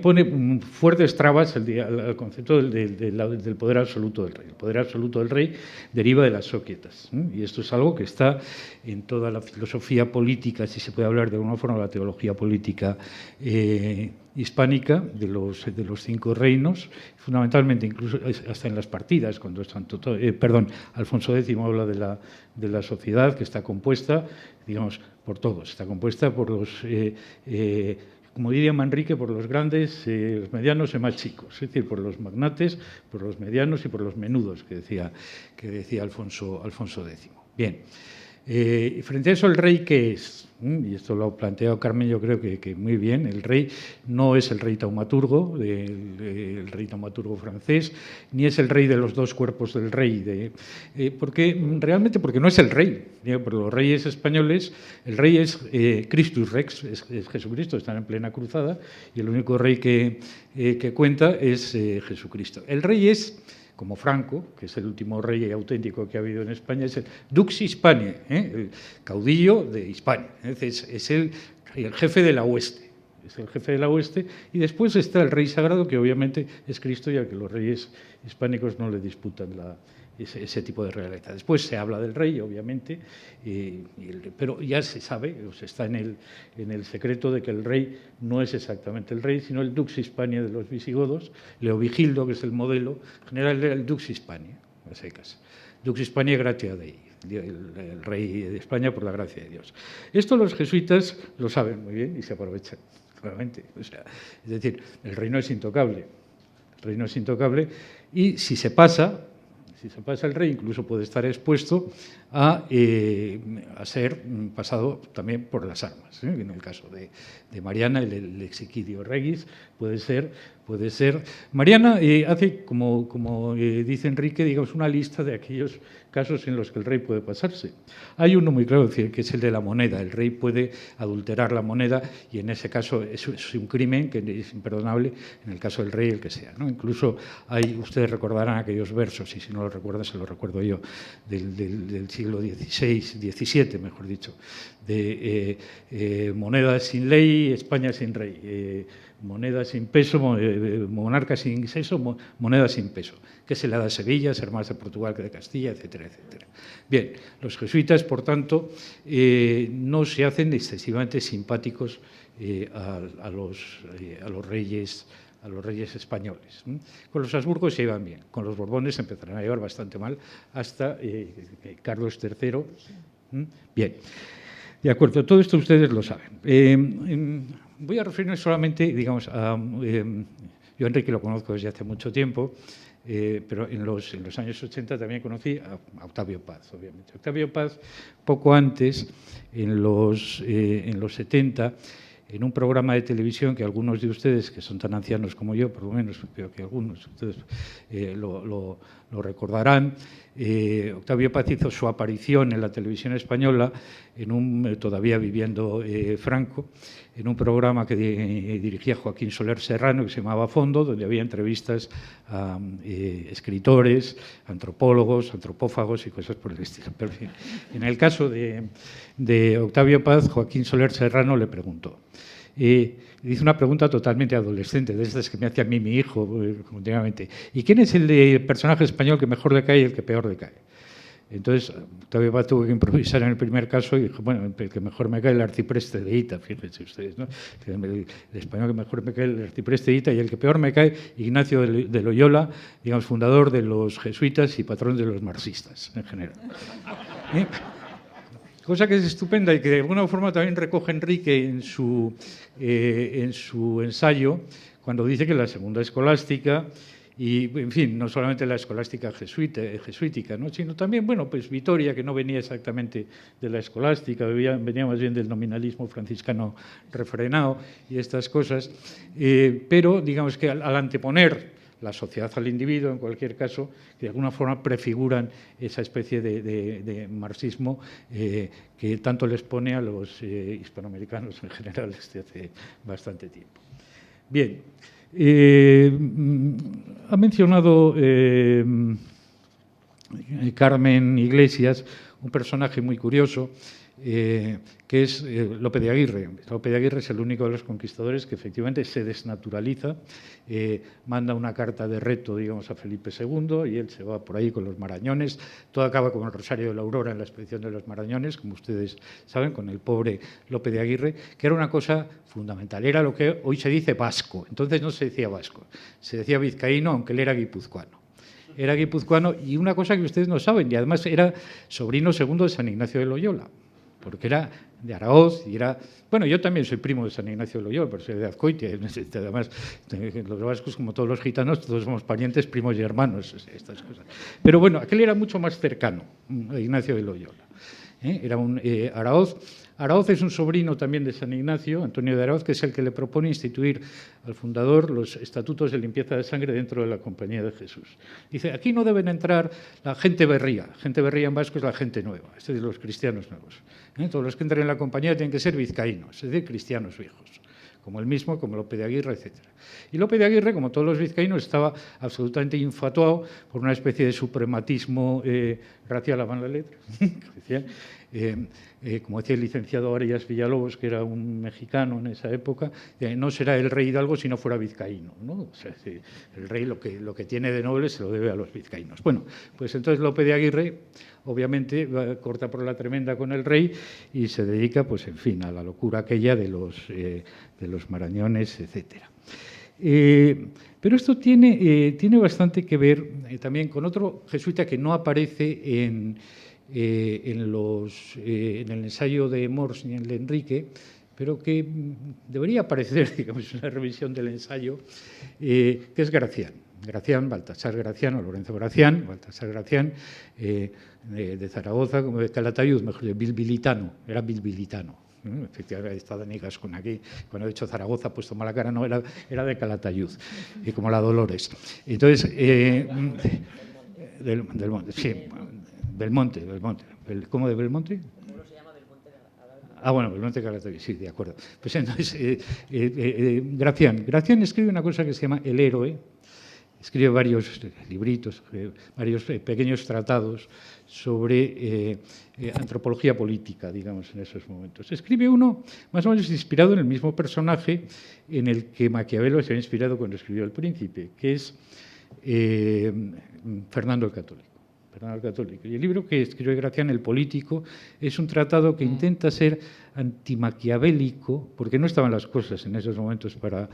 pone fuertes trabas al concepto del poder absoluto del rey. El poder absoluto del rey deriva de las sóquietas, y esto es algo que está en toda la filosofía política, si se puede hablar de alguna forma, la teología política hispánica de los 5 reinos, fundamentalmente incluso hasta en las partidas, cuando Alfonso X habla de la sociedad que está compuesta, digamos, por todos, está compuesta por los, como diría Manrique, por los grandes, los medianos y más chicos, es decir, por los magnates, por los medianos y por los menudos, que decía Alfonso X. Bien. Frente a eso, ¿el rey qué es? Y esto lo ha planteado Carmen, yo creo que muy bien. El rey no es el rey taumaturgo, el rey taumaturgo francés, ni es el rey de los 2 cuerpos del rey, porque no es el rey. Por los reyes españoles, el rey es Christus Rex, es Jesucristo, están en plena cruzada, y el único rey que cuenta es Jesucristo. El rey es, como Franco, que es el último rey auténtico que ha habido en España, es el Dux Hispaniae, el caudillo de Hispania. Es el jefe de la hueste. Es el jefe de la hueste. Y después está el rey sagrado, que obviamente es Cristo, y al que los reyes hispánicos no le disputan ese tipo de realidad. Después se habla del rey, obviamente, pero ya se sabe, o se está en el secreto de que el rey no es exactamente el rey, sino el Dux Hispaniae de los visigodos. Leovigildo, que es el modelo general, era el Dux Hispaniae, a secas. Dux Hispaniae gratia Dei, el rey de España por la gracia de Dios. Esto los jesuitas lo saben muy bien y se aprovechan, claramente. O sea, es decir, el reino es intocable. El reino es intocable y si se pasa el rey, incluso puede estar expuesto a ser pasado también por las armas. En el caso de Mariana, el exequidio regis puede ser. Mariana hace, como dice Enrique, digamos, una lista de aquellos casos en los que el rey puede pasarse. Hay uno muy claro, que es el de la moneda. El rey puede adulterar la moneda y en ese caso es un crimen que es imperdonable en el caso del rey, el que sea, ¿no? Incluso ustedes recordarán aquellos versos, y si no lo recuerdan, se los recuerdo yo, del siglo XVI, XVII, mejor dicho, de moneda sin ley, España sin rey, moneda sin peso, monarca sin seso, moneda sin peso, que se le da a Sevilla, ser más de Portugal que de Castilla, etcétera, etcétera. Bien, los jesuitas, por tanto, no se hacen excesivamente simpáticos a los reyes españoles. Con los Habsburgos se iban bien, con los Borbones se empezarán a llevar bastante mal hasta Carlos III. Bien, de acuerdo, todo esto ustedes lo saben. Voy a referirme solamente, digamos, yo a Enrique lo conozco desde hace mucho tiempo, pero en los años 80 también conocí a Octavio Paz, obviamente. Octavio Paz, poco antes, en los 70, en un programa de televisión que algunos de ustedes, que son tan ancianos como yo, por lo menos, creo que algunos de ustedes lo recordarán. Octavio Paz hizo su aparición en la televisión española, todavía viviendo Franco, en un programa que dirigía Joaquín Soler Serrano, que se llamaba Fondo, donde había entrevistas a escritores, antropólogos, antropófagos y cosas por el estilo. Pero en el caso de Octavio Paz, Joaquín Soler Serrano le preguntó. Hizo una pregunta totalmente adolescente, de estas que me hacía a mí mi hijo continuamente. ¿Y quién es el personaje español que mejor le cae y el que peor le cae? Entonces, Octavio Paz tuvo que improvisar en el primer caso y dijo, bueno, el que mejor me cae es el arcipreste de Hita, fíjense ustedes, ¿no? El español que mejor me cae es el arcipreste de Hita y el que peor me cae, Ignacio de Loyola, digamos, fundador de los jesuitas y patrón de los marxistas en general. Cosa que es estupenda y que de alguna forma también recoge Enrique en su ensayo, cuando dice que la segunda escolástica, y en fin, no solamente la escolástica jesuítica, ¿no? Sino también, bueno, pues Vitoria, que no venía exactamente de la escolástica, venía más bien del nominalismo franciscano refrenado y estas cosas, pero digamos que al anteponer la sociedad al individuo, en cualquier caso, que de alguna forma prefiguran esa especie de marxismo que tanto les pone a los hispanoamericanos en general desde hace bastante tiempo. Bien, ha mencionado Carmen Iglesias un personaje muy curioso, que es Lope de Aguirre. Lope de Aguirre es el único de los conquistadores que efectivamente se desnaturaliza, manda una carta de reto, digamos, a Felipe II y él se va por ahí con los Marañones. Todo acaba con el Rosario de la Aurora en la expedición de los Marañones, como ustedes saben, con el pobre Lope de Aguirre, que era una cosa fundamental, era lo que hoy se dice vasco. Entonces no se decía vasco, se decía vizcaíno, aunque él era guipuzcoano. Era guipuzcoano y una cosa que ustedes no saben, y además era sobrino segundo de San Ignacio de Loyola, porque era de Araoz y era... Bueno, yo también soy primo de San Ignacio de Loyola, pero soy de Azcoitia. Además, los vascos, como todos los gitanos, todos somos parientes, primos y hermanos, estas cosas. Pero bueno, aquel era mucho más cercano, a Ignacio de Loyola. Era un Araoz. Araoz es un sobrino también de San Ignacio, Antonio de Araoz, que es el que le propone instituir al fundador los estatutos de limpieza de sangre dentro de la Compañía de Jesús. Dice, aquí no deben entrar la gente berría. Gente berría en vasco es la gente nueva, es decir, los cristianos nuevos. Todos los que entren en la compañía tienen que ser vizcaínos, es decir, cristianos viejos, como él mismo, como Lope de Aguirre, etc. Y Lope de Aguirre, como todos los vizcaínos, estaba absolutamente infatuado por una especie de suprematismo racial avant la letra, como decía el licenciado Arias Villalobos, que era un mexicano en esa época, no será el rey Hidalgo si no fuera vizcaíno, ¿no? O sea, el rey lo que tiene de noble se lo debe a los vizcaínos. Bueno, pues entonces Lope de Aguirre, obviamente, corta por la tremenda con el rey y se dedica, pues en fin, a la locura aquella de los Marañones, etcétera. Pero esto tiene bastante que ver también con otro jesuita que no aparece en el ensayo de Mors ni en el de Enrique, pero que debería aparecer, digamos, en la revisión del ensayo, que es Gracián. Gracián, Baltasar Gracián, o Lorenzo Gracián, Baltasar Gracián, de Zaragoza, como de Calatayud, mejor de Bilbilitano, era bilbilitano. Efectivamente, estaba en Igascun aquí, cuando he dicho Zaragoza, ha puesto mala cara, no, era de Calatayud, y como la Dolores. Entonces, del Monte, sí, Belmonte. ¿Cómo de Belmonte? ¿Cómo se llama Belmonte? Bueno, Belmonte Calatayud, sí, de acuerdo. Pues entonces, Gracián escribe una cosa que se llama El héroe. Escribe varios libritos, varios pequeños tratados sobre antropología política, digamos, en esos momentos. Escribe uno más o menos inspirado en el mismo personaje en el que Maquiavelo se ha inspirado cuando escribió El Príncipe, que es Fernando el Católico. Y el libro que escribe Gracián, El político, es un tratado que intenta ser antimaquiavélico, porque no estaban las cosas en esos momentos para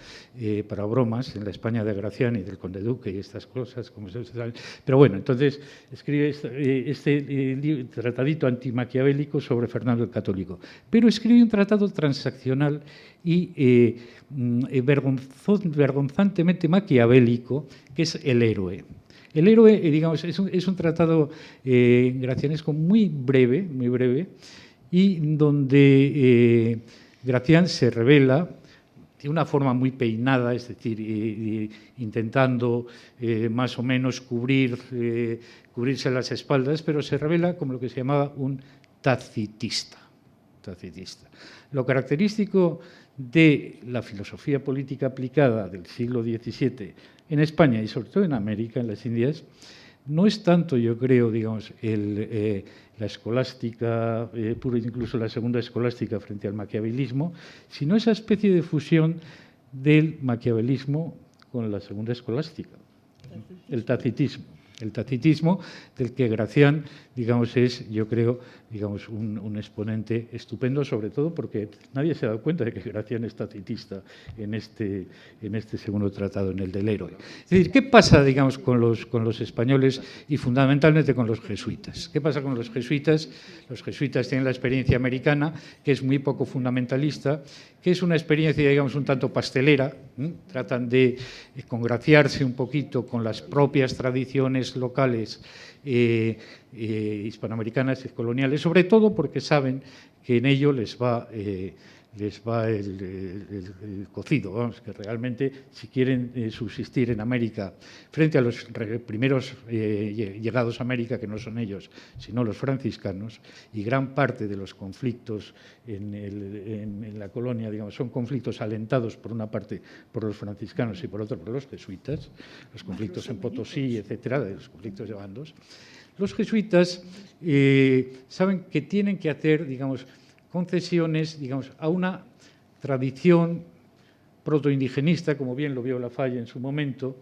bromas en la España de Gracián y del Conde Duque y estas cosas, como se sabe. Pero bueno, entonces escribe este tratadito antimaquiavélico sobre Fernando el Católico. Pero escribe un tratado transaccional y vergonzantemente maquiavélico, que es El héroe. El héroe, digamos, es un tratado gracianesco muy breve, y donde, Gracián se revela de una forma muy peinada, es decir, intentando más o menos cubrirse las espaldas, pero se revela como lo que se llamaba un tacitista. Lo característico de la filosofía política aplicada del siglo XVII en España y sobre todo en América, en las Indias, no es tanto, yo creo, digamos, la escolástica, incluso la segunda escolástica frente al maquiavelismo, sino esa especie de fusión del maquiavelismo con la segunda escolástica, el tacitismo del que Gracián, digamos, es, yo creo, digamos, un exponente estupendo, sobre todo porque nadie se ha dado cuenta de que Gracián es tacitista en este segundo tratado, en el del héroe. Es decir, ¿qué pasa, digamos, con los españoles y fundamentalmente con los jesuitas? ¿Qué pasa con los jesuitas? Los jesuitas tienen la experiencia americana, que es muy poco fundamentalista, que es una experiencia, digamos, un tanto pastelera. Tratan de congraciarse un poquito con las propias tradiciones locales hispanoamericanas y coloniales, sobre todo porque saben que en ello les va el cocido, vamos, que realmente si quieren subsistir en América frente a los primeros llegados a América, que no son ellos, sino los franciscanos, y gran parte de los conflictos en la colonia, digamos, son conflictos alentados por una parte por los franciscanos y por otra por los jesuitas, los conflictos en Potosí, etcétera, de los conflictos de bandos. Los jesuitas saben que tienen que hacer, digamos, concesiones, digamos, a una tradición protoindigenista, como bien lo vio Lafalle en su momento,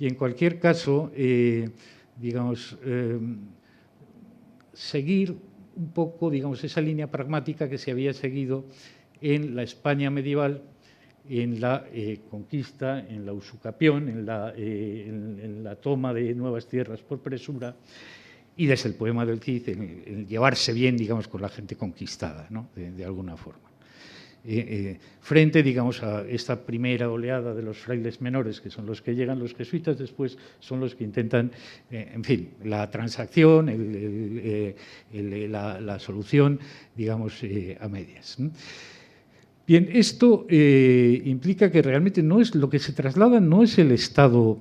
y en cualquier caso, digamos, seguir un poco, digamos, esa línea pragmática que se había seguido en la España medieval, en la conquista, en la usucapión, en la toma de nuevas tierras por presura, y desde el poema del Cid, el llevarse bien, digamos, con la gente conquistada, ¿no? de alguna forma. Frente, digamos, a esta primera oleada de los frailes menores, que son los que llegan, los jesuitas después son los que intentan, en fin, la transacción, la solución, digamos, a medias. Bien, esto implica que realmente no es lo que se traslada, no es el estado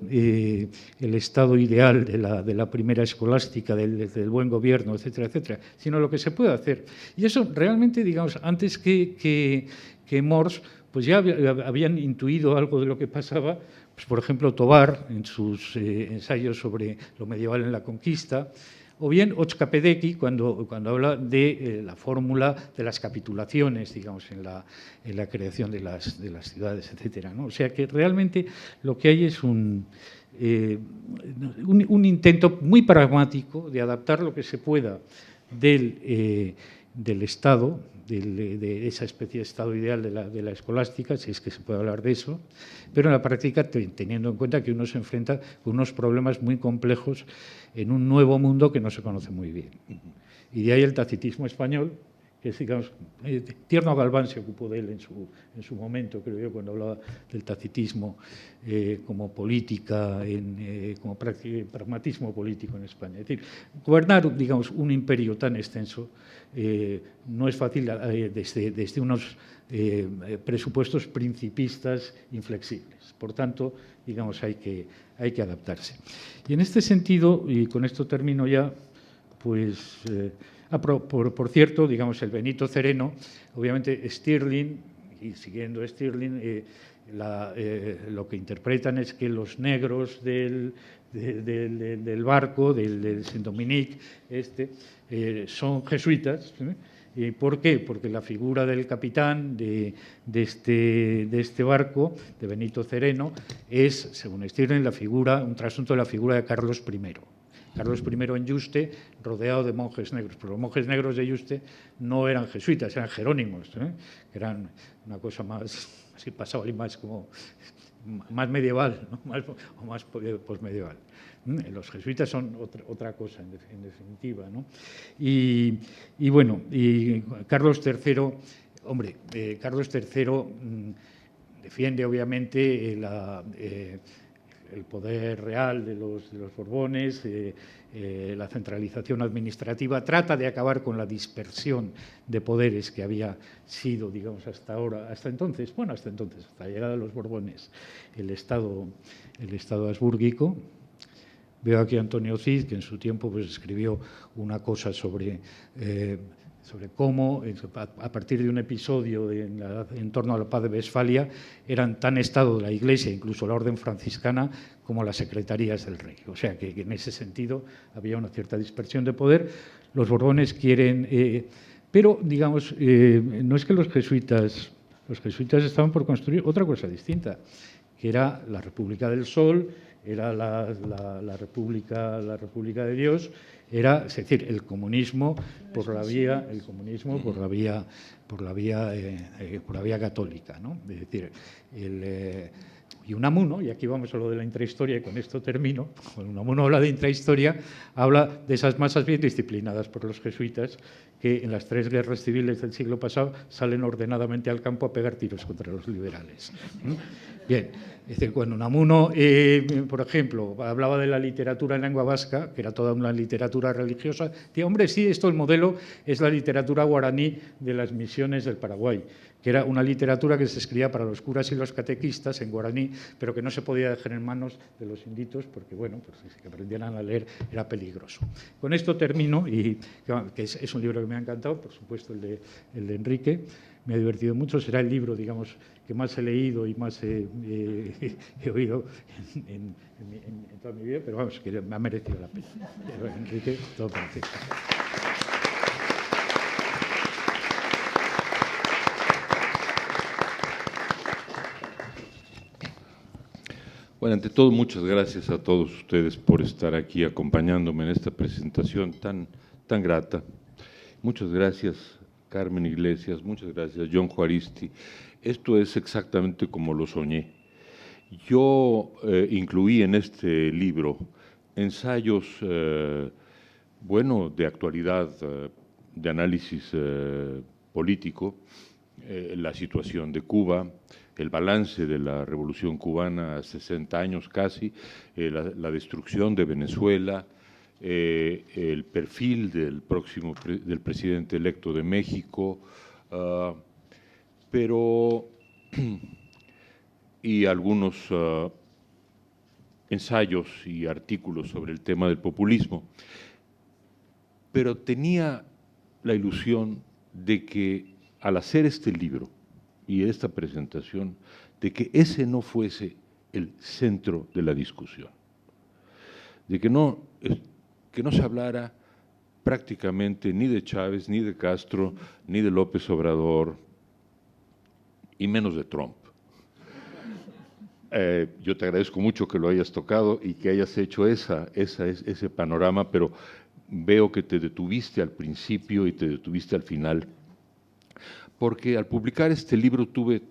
ideal de la primera escolástica, del buen gobierno, etcétera, etcétera, sino lo que se puede hacer. Y eso realmente, digamos, antes que Mors, pues ya habían intuido algo de lo que pasaba, pues por ejemplo, Tobar, en sus ensayos sobre lo medieval en la conquista, o bien Otzcapedeki cuando habla de la fórmula de las capitulaciones, digamos, en la creación de las ciudades, etcétera, ¿no? O sea que realmente lo que hay es un intento muy pragmático de adaptar lo que se pueda del Estado, de esa especie de Estado ideal de la escolástica, si es que se puede hablar de eso, pero en la práctica teniendo en cuenta que uno se enfrenta con unos problemas muy complejos en un nuevo mundo que no se conoce muy bien. Y de ahí el tacitismo español, que es, digamos, Tierno Galván se ocupó de él en su momento, creo yo, cuando hablaba del tacitismo como política, como pragmatismo político en España. Es decir, gobernar, digamos, un imperio tan extenso no es fácil desde unos presupuestos principistas inflexibles. Por tanto, digamos, hay que adaptarse. Y en este sentido, y con esto termino ya, pues... por cierto, digamos, el Benito Cereno, obviamente Stirling, y siguiendo Stirling, lo que interpretan es que los negros del barco, del Saint-Dominique, son jesuitas. ¿Por qué? Porque la figura del capitán de este barco, de Benito Cereno, es, según Stirling, un trasunto de la figura de Carlos I. Carlos I en Yuste, rodeado de monjes negros. Pero los monjes negros de Yuste no eran jesuitas, eran jerónimos, que eran una cosa más, así pasaba más como más medieval, ¿no? más posmedieval. Los jesuitas son otra cosa, en definitiva, ¿no? Y bueno, y Carlos III, Carlos III defiende obviamente el poder real de los Borbones, la centralización administrativa, trata de acabar con la dispersión de poderes que había sido, digamos, hasta entonces, hasta la llegada de los Borbones, el Estado habsbúrgico. Veo aquí a Antonio Cid, que en su tiempo pues, escribió una cosa sobre cómo, a partir de un episodio en torno a la paz de Westfalia, eran tan Estado de la Iglesia, incluso la Orden franciscana, como las secretarías del rey. O sea, que en ese sentido había una cierta dispersión de poder. Los Borbones quieren... pero, digamos, no es que los jesuitas estaban por construir otra cosa distinta, que era la República del Sol, era la República de Dios, era, es decir, el comunismo por la vía católica, ¿no? Es decir, y Unamuno, y aquí vamos a lo de la intrahistoria, y con esto termino, cuando Unamuno habla de intrahistoria, habla de esas masas bien disciplinadas por los jesuitas que en las 3 guerras civiles del siglo pasado salen ordenadamente al campo a pegar tiros contra los liberales. Bien, es decir, cuando Unamuno, por ejemplo, hablaba de la literatura en lengua vasca, que era toda una literatura religiosa, decía, hombre, sí, el modelo es la literatura guaraní de las misiones del Paraguay, que era una literatura que se escribía para los curas y los catequistas en guaraní, pero que no se podía dejar en manos de los inditos porque, bueno, pues si aprendieran a leer era peligroso. Con esto termino, y que es un libro que me ha encantado, por supuesto el de Enrique, me ha divertido mucho, será el libro, digamos, que más he leído y más he oído en toda mi vida, pero vamos, que me ha merecido la pena. Enrique, todo para ti. Bueno, ante todo, muchas gracias a todos ustedes por estar aquí acompañándome en esta presentación tan grata. Muchas gracias, Carmen Iglesias, muchas gracias, John Juaristi. Esto es exactamente como lo soñé. Yo incluí en este libro ensayos, de actualidad, de análisis político, la situación de Cuba, el balance de la Revolución Cubana a 60 años casi, la destrucción de Venezuela, el perfil del presidente electo de México, y algunos ensayos y artículos sobre el tema del populismo. Pero tenía la ilusión de que al hacer este libro y esta presentación, de que ese no fuese el centro de la discusión, de que no se hablara prácticamente ni de Chávez, ni de Castro, ni de López Obrador, y menos de Trump. Yo te agradezco mucho que lo hayas tocado y que hayas hecho ese panorama, pero veo que te detuviste al principio y te detuviste al final, porque al publicar este libro tuve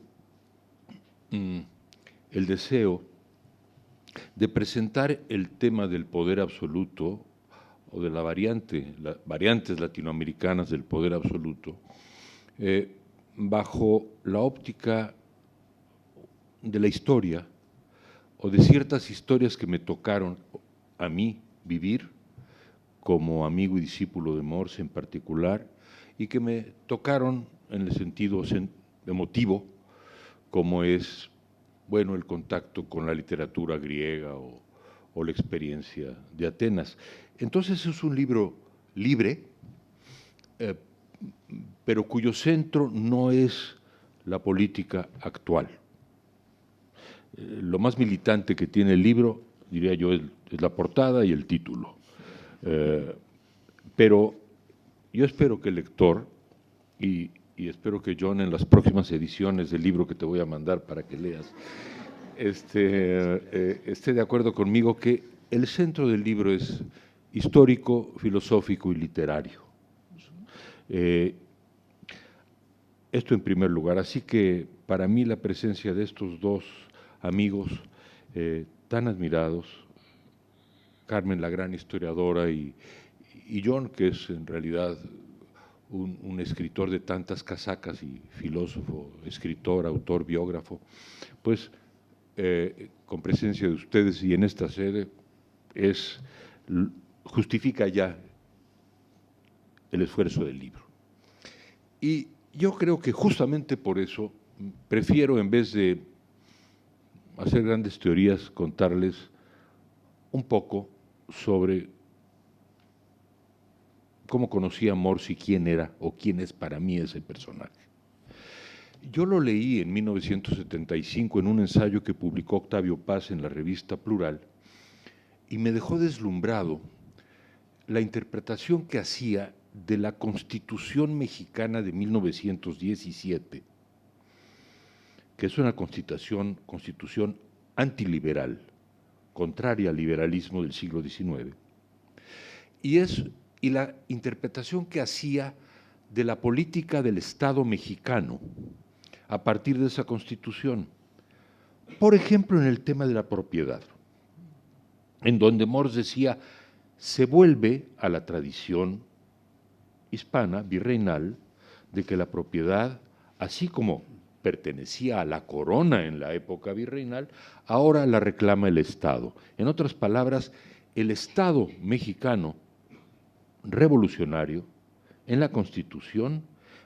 el deseo de presentar el tema del poder absoluto o de las variantes latinoamericanas del poder absoluto, bajo la óptica de la historia o de ciertas historias que me tocaron a mí vivir como amigo y discípulo de Morse en particular, y que me tocaron en el sentido emotivo, como es, el contacto con la literatura griega o la experiencia de Atenas. Entonces es un libro libre, pero cuyo centro no es la política actual. Lo más militante que tiene el libro, diría yo, es la portada y el título. Pero yo espero que el lector, y espero que John en las próximas ediciones del libro que te voy a mandar para que leas, esté de acuerdo conmigo que el centro del libro es histórico, filosófico y literario. Esto en primer lugar. Así que para mí la presencia de estos dos amigos tan admirados, Carmen, la gran historiadora, y John, que es en realidad un escritor de tantas casacas y filósofo, escritor, autor, biógrafo, pues con presencia de ustedes y en esta sede justifica ya el esfuerzo del libro. Y yo creo que justamente por eso prefiero, en vez de hacer grandes teorías, contarles un poco sobre cómo conocí a Morsi y quién era o quién es para mí ese personaje. Yo lo leí en 1975 en un ensayo que publicó Octavio Paz en la revista Plural y me dejó deslumbrado la interpretación que hacía de la Constitución mexicana de 1917, que es una constitución antiliberal, contraria al liberalismo del siglo XIX, y la interpretación que hacía de la política del Estado mexicano a partir de esa Constitución. Por ejemplo, en el tema de la propiedad, en donde Mors decía, se vuelve a la tradición hispana, virreinal, de que la propiedad, así como pertenecía a la corona en la época virreinal, ahora la reclama el Estado. En otras palabras, el Estado mexicano revolucionario en la Constitución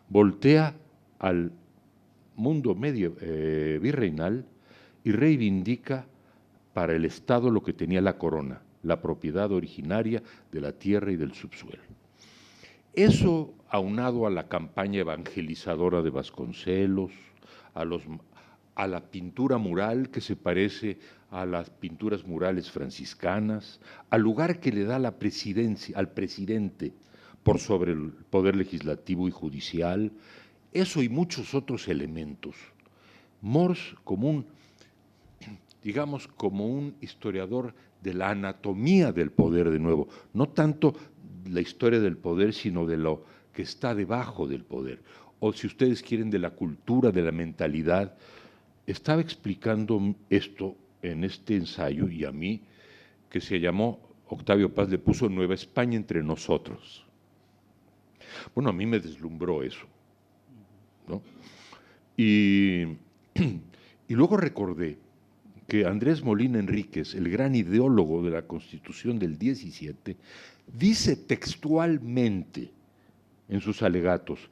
voltea al mundo virreinal y reivindica para el Estado lo que tenía la corona, la propiedad originaria de la tierra y del subsuelo. Eso, aunado a la campaña evangelizadora de Vasconcelos, a la pintura mural que se parece a las pinturas murales franciscanas, al lugar que le da la presidencia al presidente por sobre el poder legislativo y judicial, eso y muchos otros elementos. Mors, como un historiador de la anatomía del poder, de nuevo, no tanto la historia del poder, sino de lo que está debajo del poder, o si ustedes quieren, de la cultura, de la mentalidad. Estaba explicando esto en este ensayo, y a mí, que se llamó, Octavio Paz le puso Nueva España entre nosotros. Bueno, a mí me deslumbró eso, ¿no? Y luego recordé que Andrés Molina Enríquez, el gran ideólogo de la Constitución del 17, dice textualmente en sus alegatos,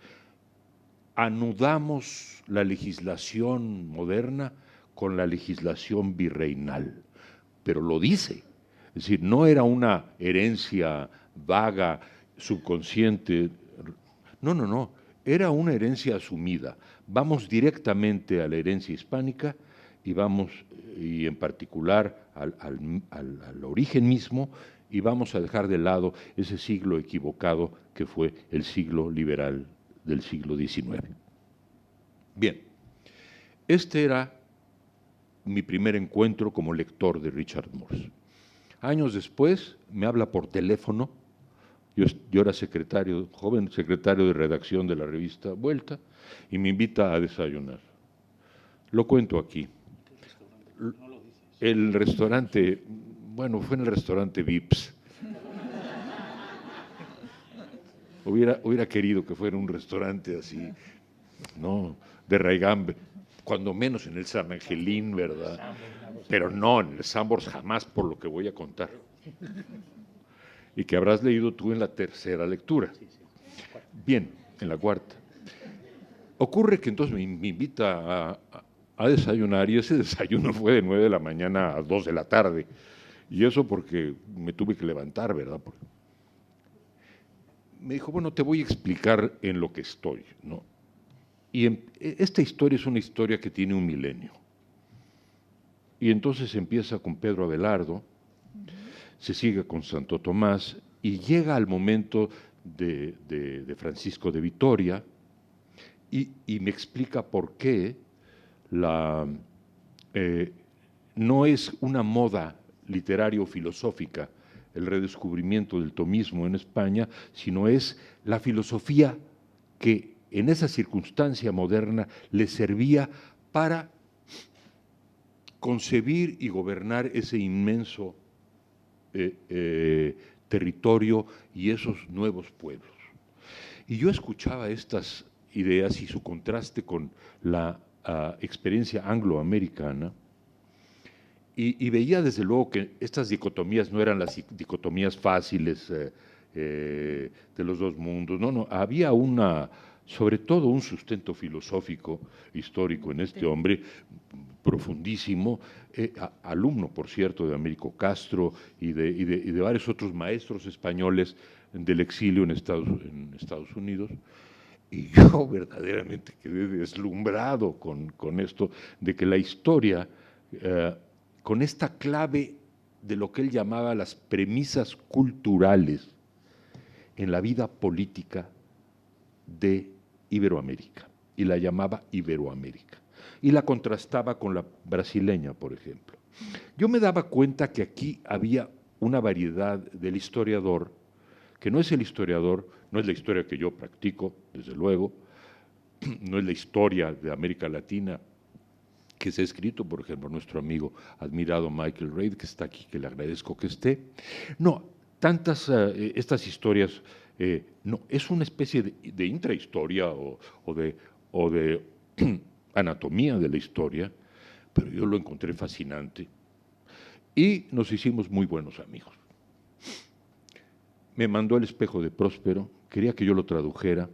anudamos la legislación moderna con la legislación virreinal, pero lo dice, es decir, no era una herencia vaga, subconsciente, no, era una herencia asumida. Vamos directamente a la herencia hispánica y en particular al origen mismo, y vamos a dejar de lado ese siglo equivocado que fue el siglo liberal del siglo XIX. Bien, este era mi primer encuentro como lector de Richard Mors. Años después me habla por teléfono, yo era joven secretario de redacción de la revista Vuelta, y me invita a desayunar. Lo cuento aquí. El restaurante, bueno, fue en el restaurante Vips. Hubiera querido que fuera un restaurante así, ¿no?, de raigambre, cuando menos en el San Angelín, ¿verdad? Pero no, en el Sambors jamás, por lo que voy a contar. Y que habrás leído tú en la tercera lectura. Bien, en la cuarta. Ocurre que entonces me invita a desayunar, y ese desayuno fue de 9 de la mañana a 2 de la tarde. Y eso porque me tuve que levantar, ¿verdad? Me dijo, bueno, te voy a explicar en lo que estoy, ¿no? Y esta historia es una historia que tiene un milenio. Y entonces empieza con Pedro Abelardo, se sigue con Santo Tomás, y llega al momento de Francisco de Vitoria, y me explica por qué no es una moda literaria o filosófica el redescubrimiento del tomismo en España, sino es la filosofía que en esa circunstancia moderna le servía para concebir y gobernar ese inmenso territorio y esos nuevos pueblos. Y yo escuchaba estas ideas y su contraste con la experiencia angloamericana, y veía desde luego que estas dicotomías no eran las dicotomías fáciles de los dos mundos, no, había sobre todo un sustento filosófico, histórico en este hombre, profundísimo, alumno, por cierto, de Américo Castro y de varios otros maestros españoles del exilio en Estados Unidos. Y yo verdaderamente quedé deslumbrado con esto, de que la historia, con esta clave de lo que él llamaba las premisas culturales en la vida política de Iberoamérica, y la llamaba Iberoamérica, y la contrastaba con la brasileña, por ejemplo. Yo me daba cuenta que aquí había una variedad del historiador, que no es el historiador, no es la historia que yo practico, desde luego, no es la historia de América Latina que se ha escrito, por ejemplo, nuestro amigo admirado Michael Reid, que está aquí, que le agradezco que esté. No, estas historias, no, es una especie de intrahistoria o de anatomía de la historia, pero yo lo encontré fascinante y nos hicimos muy buenos amigos. Me mandó El espejo de Próspero, quería que yo lo tradujera,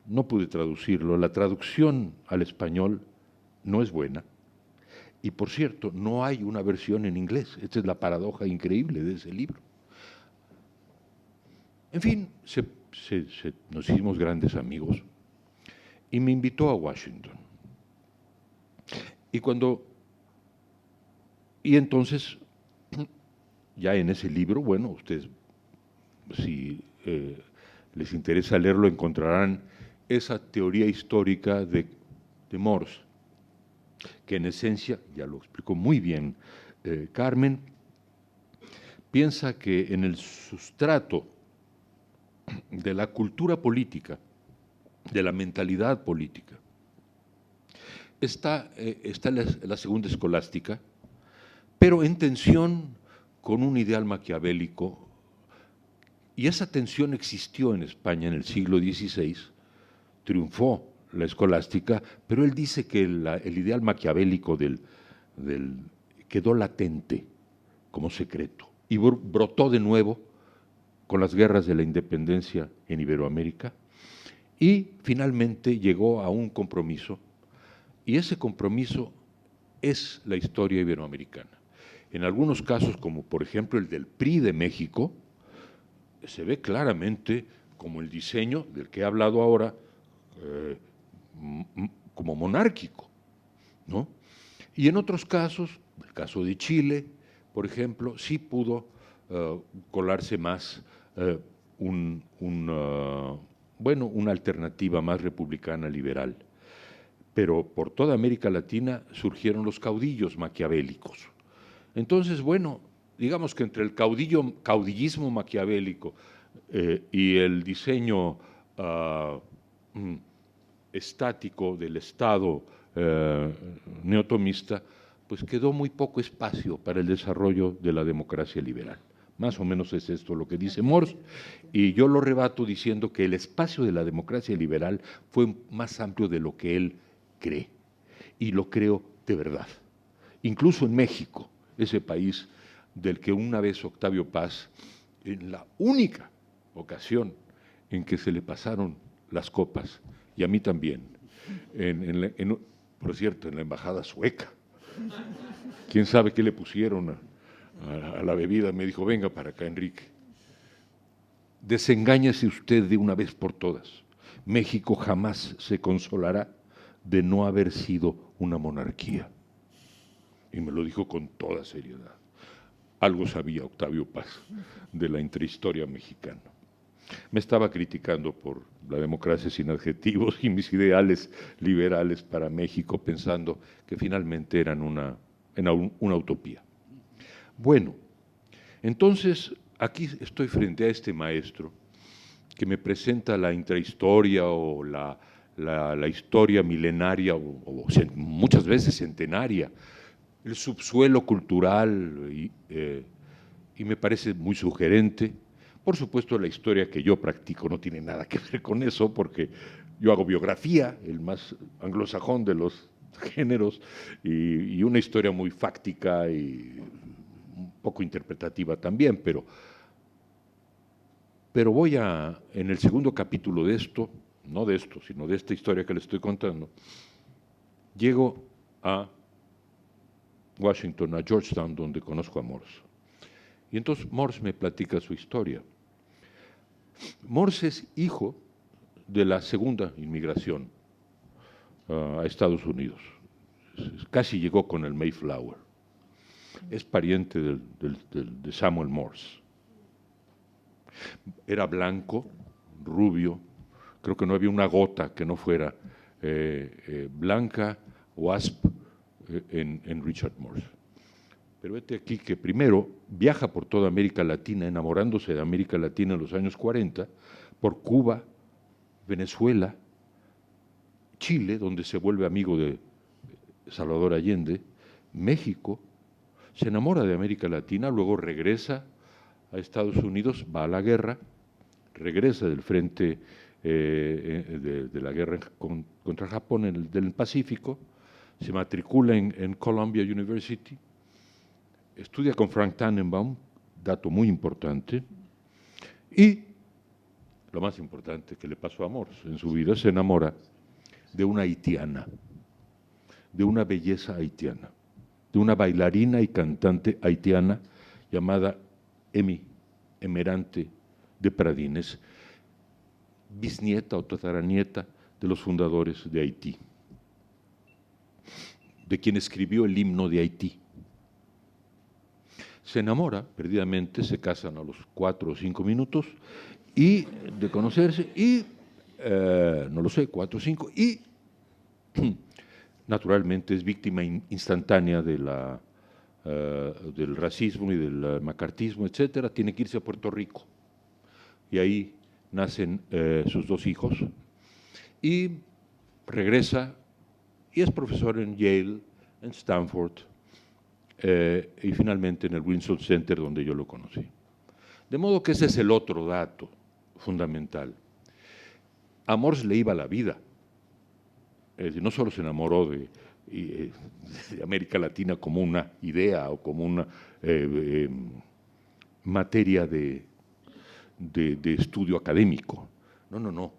no pude traducirlo, la traducción al español no es buena, y por cierto, no hay una versión en inglés, esta es la paradoja increíble de ese libro. En fin, nos hicimos grandes amigos, y me invitó a Washington. Y entonces, ya en ese libro, bueno, ustedes, si les interesa leerlo, encontrarán esa teoría histórica de Morse, que en esencia, ya lo explicó muy bien Carmen, piensa que en el sustrato de la cultura política, de la mentalidad política, está la segunda escolástica, pero en tensión con un ideal maquiavélico. Y esa tensión existió en España en el siglo XVI, triunfó la escolástica, pero él dice que el ideal maquiavélico quedó latente como secreto y brotó de nuevo con las guerras de la independencia en Iberoamérica y finalmente llegó a un compromiso, y ese compromiso es la historia iberoamericana. En algunos casos, como por ejemplo el del PRI de México, se ve claramente como el diseño del que he hablado ahora, como monárquico, ¿no? Y en otros casos, el caso de Chile, por ejemplo, sí pudo colarse más una alternativa más republicana liberal. Pero por toda América Latina surgieron los caudillos maquiavélicos. Entonces, bueno, digamos que entre el caudillismo maquiavélico y el diseño estático del Estado neotomista, pues quedó muy poco espacio para el desarrollo de la democracia liberal. Más o menos es esto lo que dice Morse, y yo lo rebato diciendo que el espacio de la democracia liberal fue más amplio de lo que él cree, y lo creo de verdad. Incluso en México, ese país del que una vez Octavio Paz, en la única ocasión en que se le pasaron las copas, y a mí también, por cierto, en la embajada sueca, quién sabe qué le pusieron a la bebida, me dijo, venga para acá, Enrique, desengáñese usted de una vez por todas, México jamás se consolará de no haber sido una monarquía. Y me lo dijo con toda seriedad. Algo sabía Octavio Paz de la intrahistoria mexicana. Me estaba criticando por la democracia sin adjetivos y mis ideales liberales para México, pensando que finalmente eran una utopía. Bueno, entonces aquí estoy frente a este maestro que me presenta la intrahistoria o la historia milenaria o muchas veces centenaria, el subsuelo cultural, y me parece muy sugerente. Por supuesto, la historia que yo practico no tiene nada que ver con eso, porque yo hago biografía, el más anglosajón de los géneros y una historia muy fáctica y un poco interpretativa también, pero voy en el segundo capítulo de esto, no de esto, sino de esta historia que le estoy contando, llego a Washington, a Georgetown, donde conozco a Morse. Y entonces Morse me platica su historia. Morse es hijo de la segunda inmigración a Estados Unidos. Casi llegó con el Mayflower. Es pariente de Samuel Morse. Era blanco, rubio, creo que no había una gota que no fuera blanca o asp en Richard Morse. Pero vete aquí que primero viaja por toda América Latina, enamorándose de América Latina en los años 40, por Cuba, Venezuela, Chile, donde se vuelve amigo de Salvador Allende, México, se enamora de América Latina, luego regresa a Estados Unidos, va a la guerra, regresa del frente de la guerra contra Japón del Pacífico, se matricula en Columbia University, estudia con Frank Tannenbaum, dato muy importante, y lo más importante que le pasó a Morse en su vida, se enamora de una haitiana, de una belleza haitiana, de una bailarina y cantante haitiana llamada Emi Emerante de Pradines, bisnieta o tataranieta de los fundadores de Haití, de quien escribió el himno de Haití. Se enamora perdidamente, se casan a los 4 o 5 minutos y de conocerse y, no lo sé, 4 o 5, y naturalmente es víctima instantánea del racismo y del macartismo, etcétera. Tiene que irse a Puerto Rico y ahí nacen sus 2 hijos y regresa y es profesor en Yale, en Stanford y finalmente en el Windsor Center, donde yo lo conocí. De modo que ese es el otro dato fundamental. A Morse le iba la vida. No solo se enamoró de América Latina como una idea o como una materia de estudio académico. No.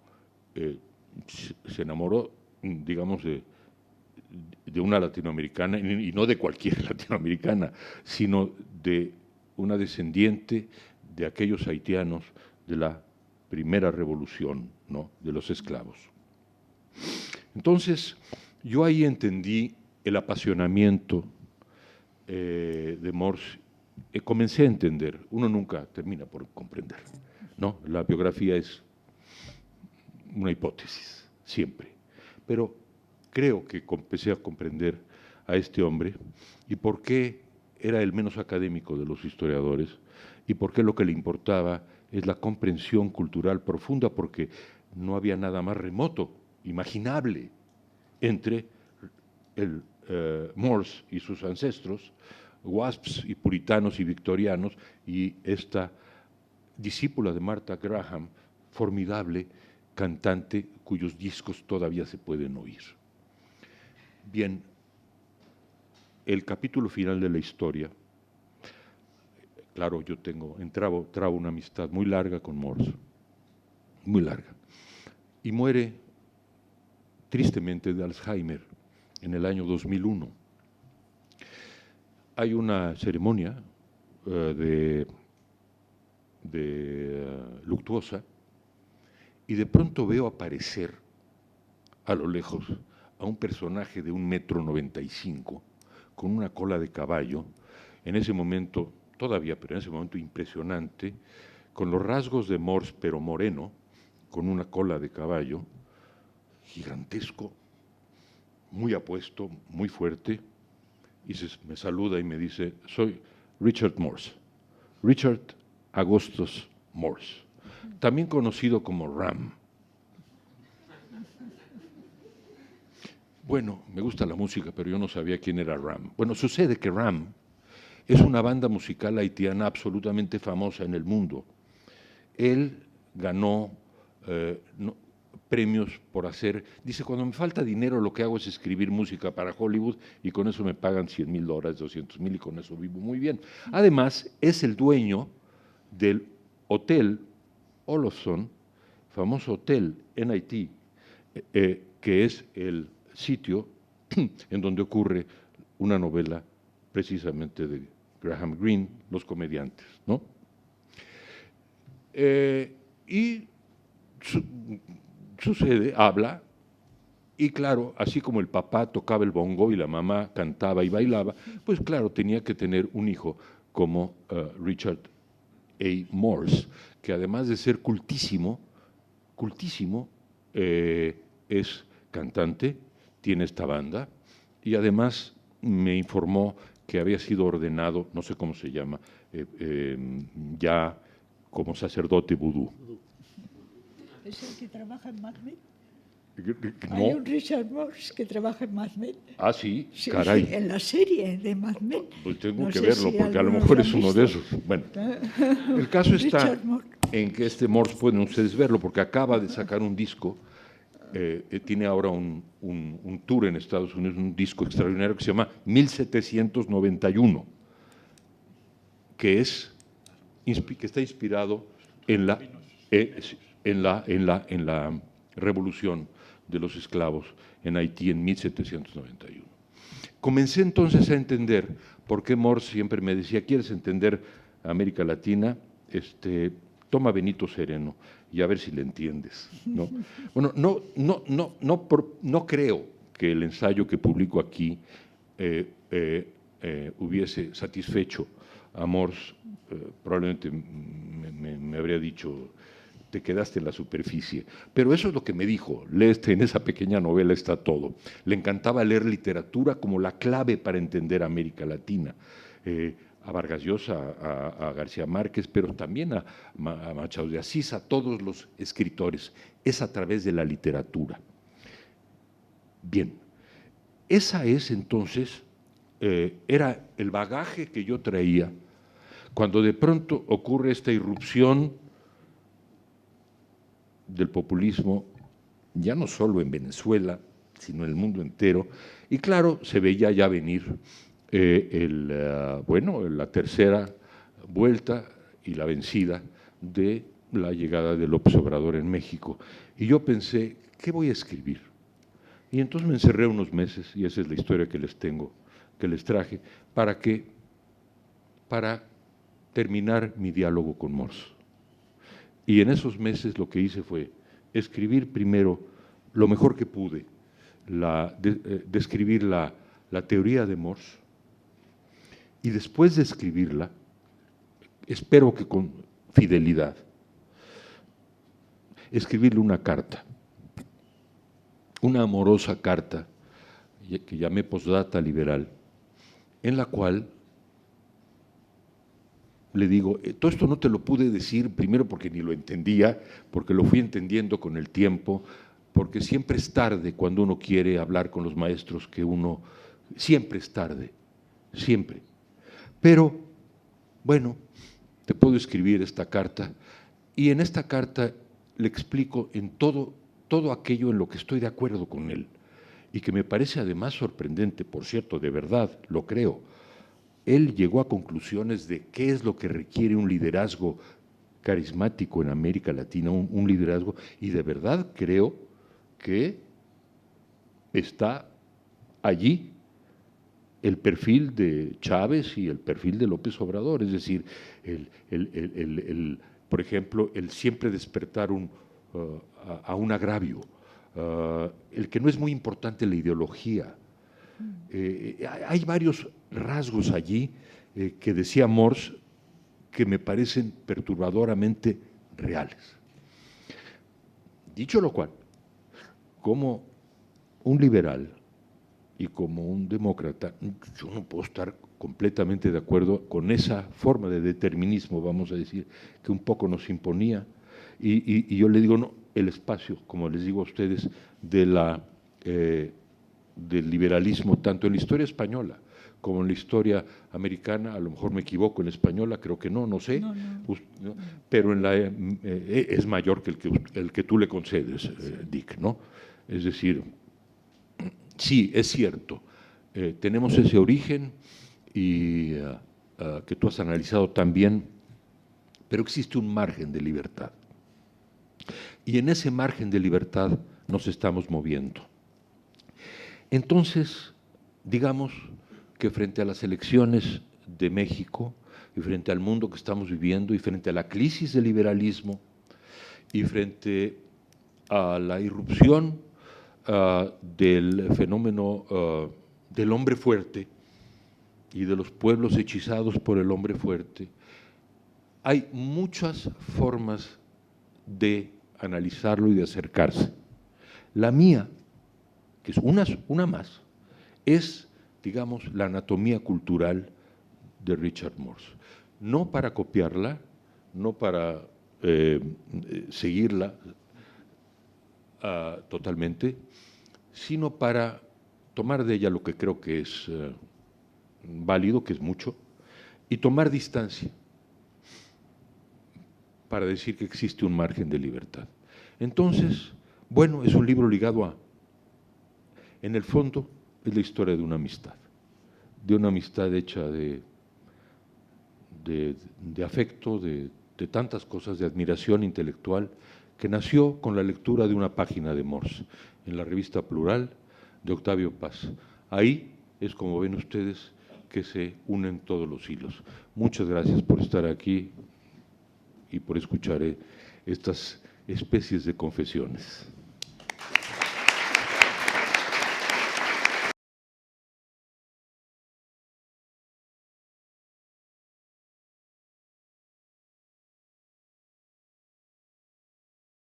Se enamoró, digamos, de una latinoamericana, y no de cualquier latinoamericana, sino de una descendiente de aquellos haitianos de la primera revolución, ¿no?, de los esclavos. Entonces, yo ahí entendí el apasionamiento de Morse. Comencé a entender, uno nunca termina por comprender, ¿no? La biografía es una hipótesis, siempre. Pero creo que empecé a comprender a este hombre y por qué era el menos académico de los historiadores y por qué lo que le importaba es la comprensión cultural profunda, porque no había nada más remoto, imaginable, entre el Morse y sus ancestros, WASPs y puritanos y victorianos, y esta discípula de Martha Graham, formidable cantante cuyos discos todavía se pueden oír. Bien, el capítulo final de la historia, claro, yo trabo una amistad muy larga con Morse, muy larga, y muere tristemente de Alzheimer en el año 2001. Hay una ceremonia luctuosa y de pronto veo aparecer a lo lejos a un personaje de 1,95 m con una cola de caballo, en ese momento, todavía, pero en ese momento impresionante, con los rasgos de Morse, pero moreno, con una cola de caballo, gigantesco, muy apuesto, muy fuerte, y me saluda y me dice: soy Richard Morse, Richard Augustus Morse, también conocido como Ram. Bueno, me gusta la música, pero yo no sabía quién era Ram. Bueno, sucede que Ram es una banda musical haitiana absolutamente famosa en el mundo. Él ganó premios por hacer, dice, cuando me falta dinero lo que hago es escribir música para Hollywood y con eso me pagan $100,000, $200,000 y con eso vivo muy bien. Además, es el dueño del Hotel Olofsson, famoso hotel en Haití, que es el sitio en donde ocurre una novela precisamente de Graham Greene, Los comediantes, ¿no? Y sucede, habla, y claro, así como el papá tocaba el bongo y la mamá cantaba y bailaba, pues claro, tenía que tener un hijo como Richard A. Morse, que además de ser cultísimo, es cantante, tiene esta banda, y además me informó que había sido ordenado, no sé cómo se llama, ya como sacerdote vudú. ¿Es el que trabaja en Mad Men? No. Hay un Richard Morse que trabaja en Mad Men. Ah, sí, Sí, caray. en la serie de Mad Men. Pues tengo No que sé verlo, si porque a lo algunos mejor lo es han uno de visto. esos. Bueno, el caso está Richard Morse. en que este Morse, pueden ustedes verlo, porque acaba de sacar un disco, tiene ahora un tour en Estados Unidos, un disco extraordinario que se llama 1791, que está inspirado en la revolución de los esclavos en Haití en 1791. Comencé entonces a entender por qué Morse siempre me decía, ¿quieres entender América Latina? Toma Benito Sereno y a ver si le entiendes, ¿no? Bueno, no creo que el ensayo que publico aquí hubiese satisfecho a Morse. Probablemente me habría dicho, te quedaste en la superficie. Pero eso es lo que me dijo. En esa pequeña novela está todo. Le encantaba leer literatura como la clave para entender América Latina. A Vargas Llosa, a García Márquez, pero también a Machado de Asís, a todos los escritores. Es a través de la literatura. Bien, esa es entonces, era el bagaje que yo traía cuando de pronto ocurre esta irrupción del populismo, ya no solo en Venezuela, sino en el mundo entero, y claro, se veía ya venir la tercera vuelta y la vencida de la llegada de López Obrador en México. Y yo pensé, ¿qué voy a escribir? Y entonces me encerré unos meses, y esa es la historia que les traje, para terminar mi diálogo con Morse. Y en esos meses lo que hice fue escribir primero lo mejor que pude, describir la teoría de Morse, y después de escribirla, espero que con fidelidad, escribirle una carta, una amorosa carta que llamé Postdata Liberal, en la cual le digo, todo esto no te lo pude decir, primero porque ni lo entendía, porque lo fui entendiendo con el tiempo, porque siempre es tarde cuando uno quiere hablar con los maestros siempre es tarde, siempre. Pero, bueno, te puedo escribir esta carta, y en esta carta le explico en todo aquello en lo que estoy de acuerdo con él, y que me parece además sorprendente, por cierto, de verdad, lo creo. Él llegó a conclusiones de qué es lo que requiere un liderazgo carismático en América Latina, un liderazgo, y de verdad creo que está allí el perfil de Chávez y el perfil de López Obrador, es decir, por ejemplo, el siempre despertar a un agravio, el que no es muy importante la ideología. Hay varios rasgos allí que decía Morse que me parecen perturbadoramente reales. Dicho lo cual, como un liberal y como un demócrata, yo no puedo estar completamente de acuerdo con esa forma de determinismo, vamos a decir, que un poco nos imponía, y yo le digo, no, el espacio, como les digo a ustedes, del liberalismo, tanto en la historia española como en la historia americana, a lo mejor me equivoco, en la española creo que no sé, pero es mayor que el que tú le concedes, Dick, ¿no? Es decir, sí, es cierto, tenemos ese origen y que tú has analizado también, pero existe un margen de libertad. Y en ese margen de libertad nos estamos moviendo. Entonces, digamos que frente a las elecciones de México y frente al mundo que estamos viviendo y frente a la crisis del liberalismo y frente a la irrupción del fenómeno del hombre fuerte y de los pueblos hechizados por el hombre fuerte, hay muchas formas de analizarlo y de acercarse. La mía, que es una más, es, digamos, la anatomía cultural de Richard Morse. No para copiarla, no para seguirla totalmente, sino para tomar de ella lo que creo que es válido, que es mucho, y tomar distancia para decir que existe un margen de libertad. Entonces, bueno, es un libro ligado en el fondo, es la historia de una amistad hecha de afecto, de tantas cosas, de admiración intelectual, que nació con la lectura de una página de Morse en la revista Plural de Octavio Paz. Ahí es como ven ustedes que se unen todos los hilos. Muchas gracias por estar aquí y por escuchar estas especies de confesiones.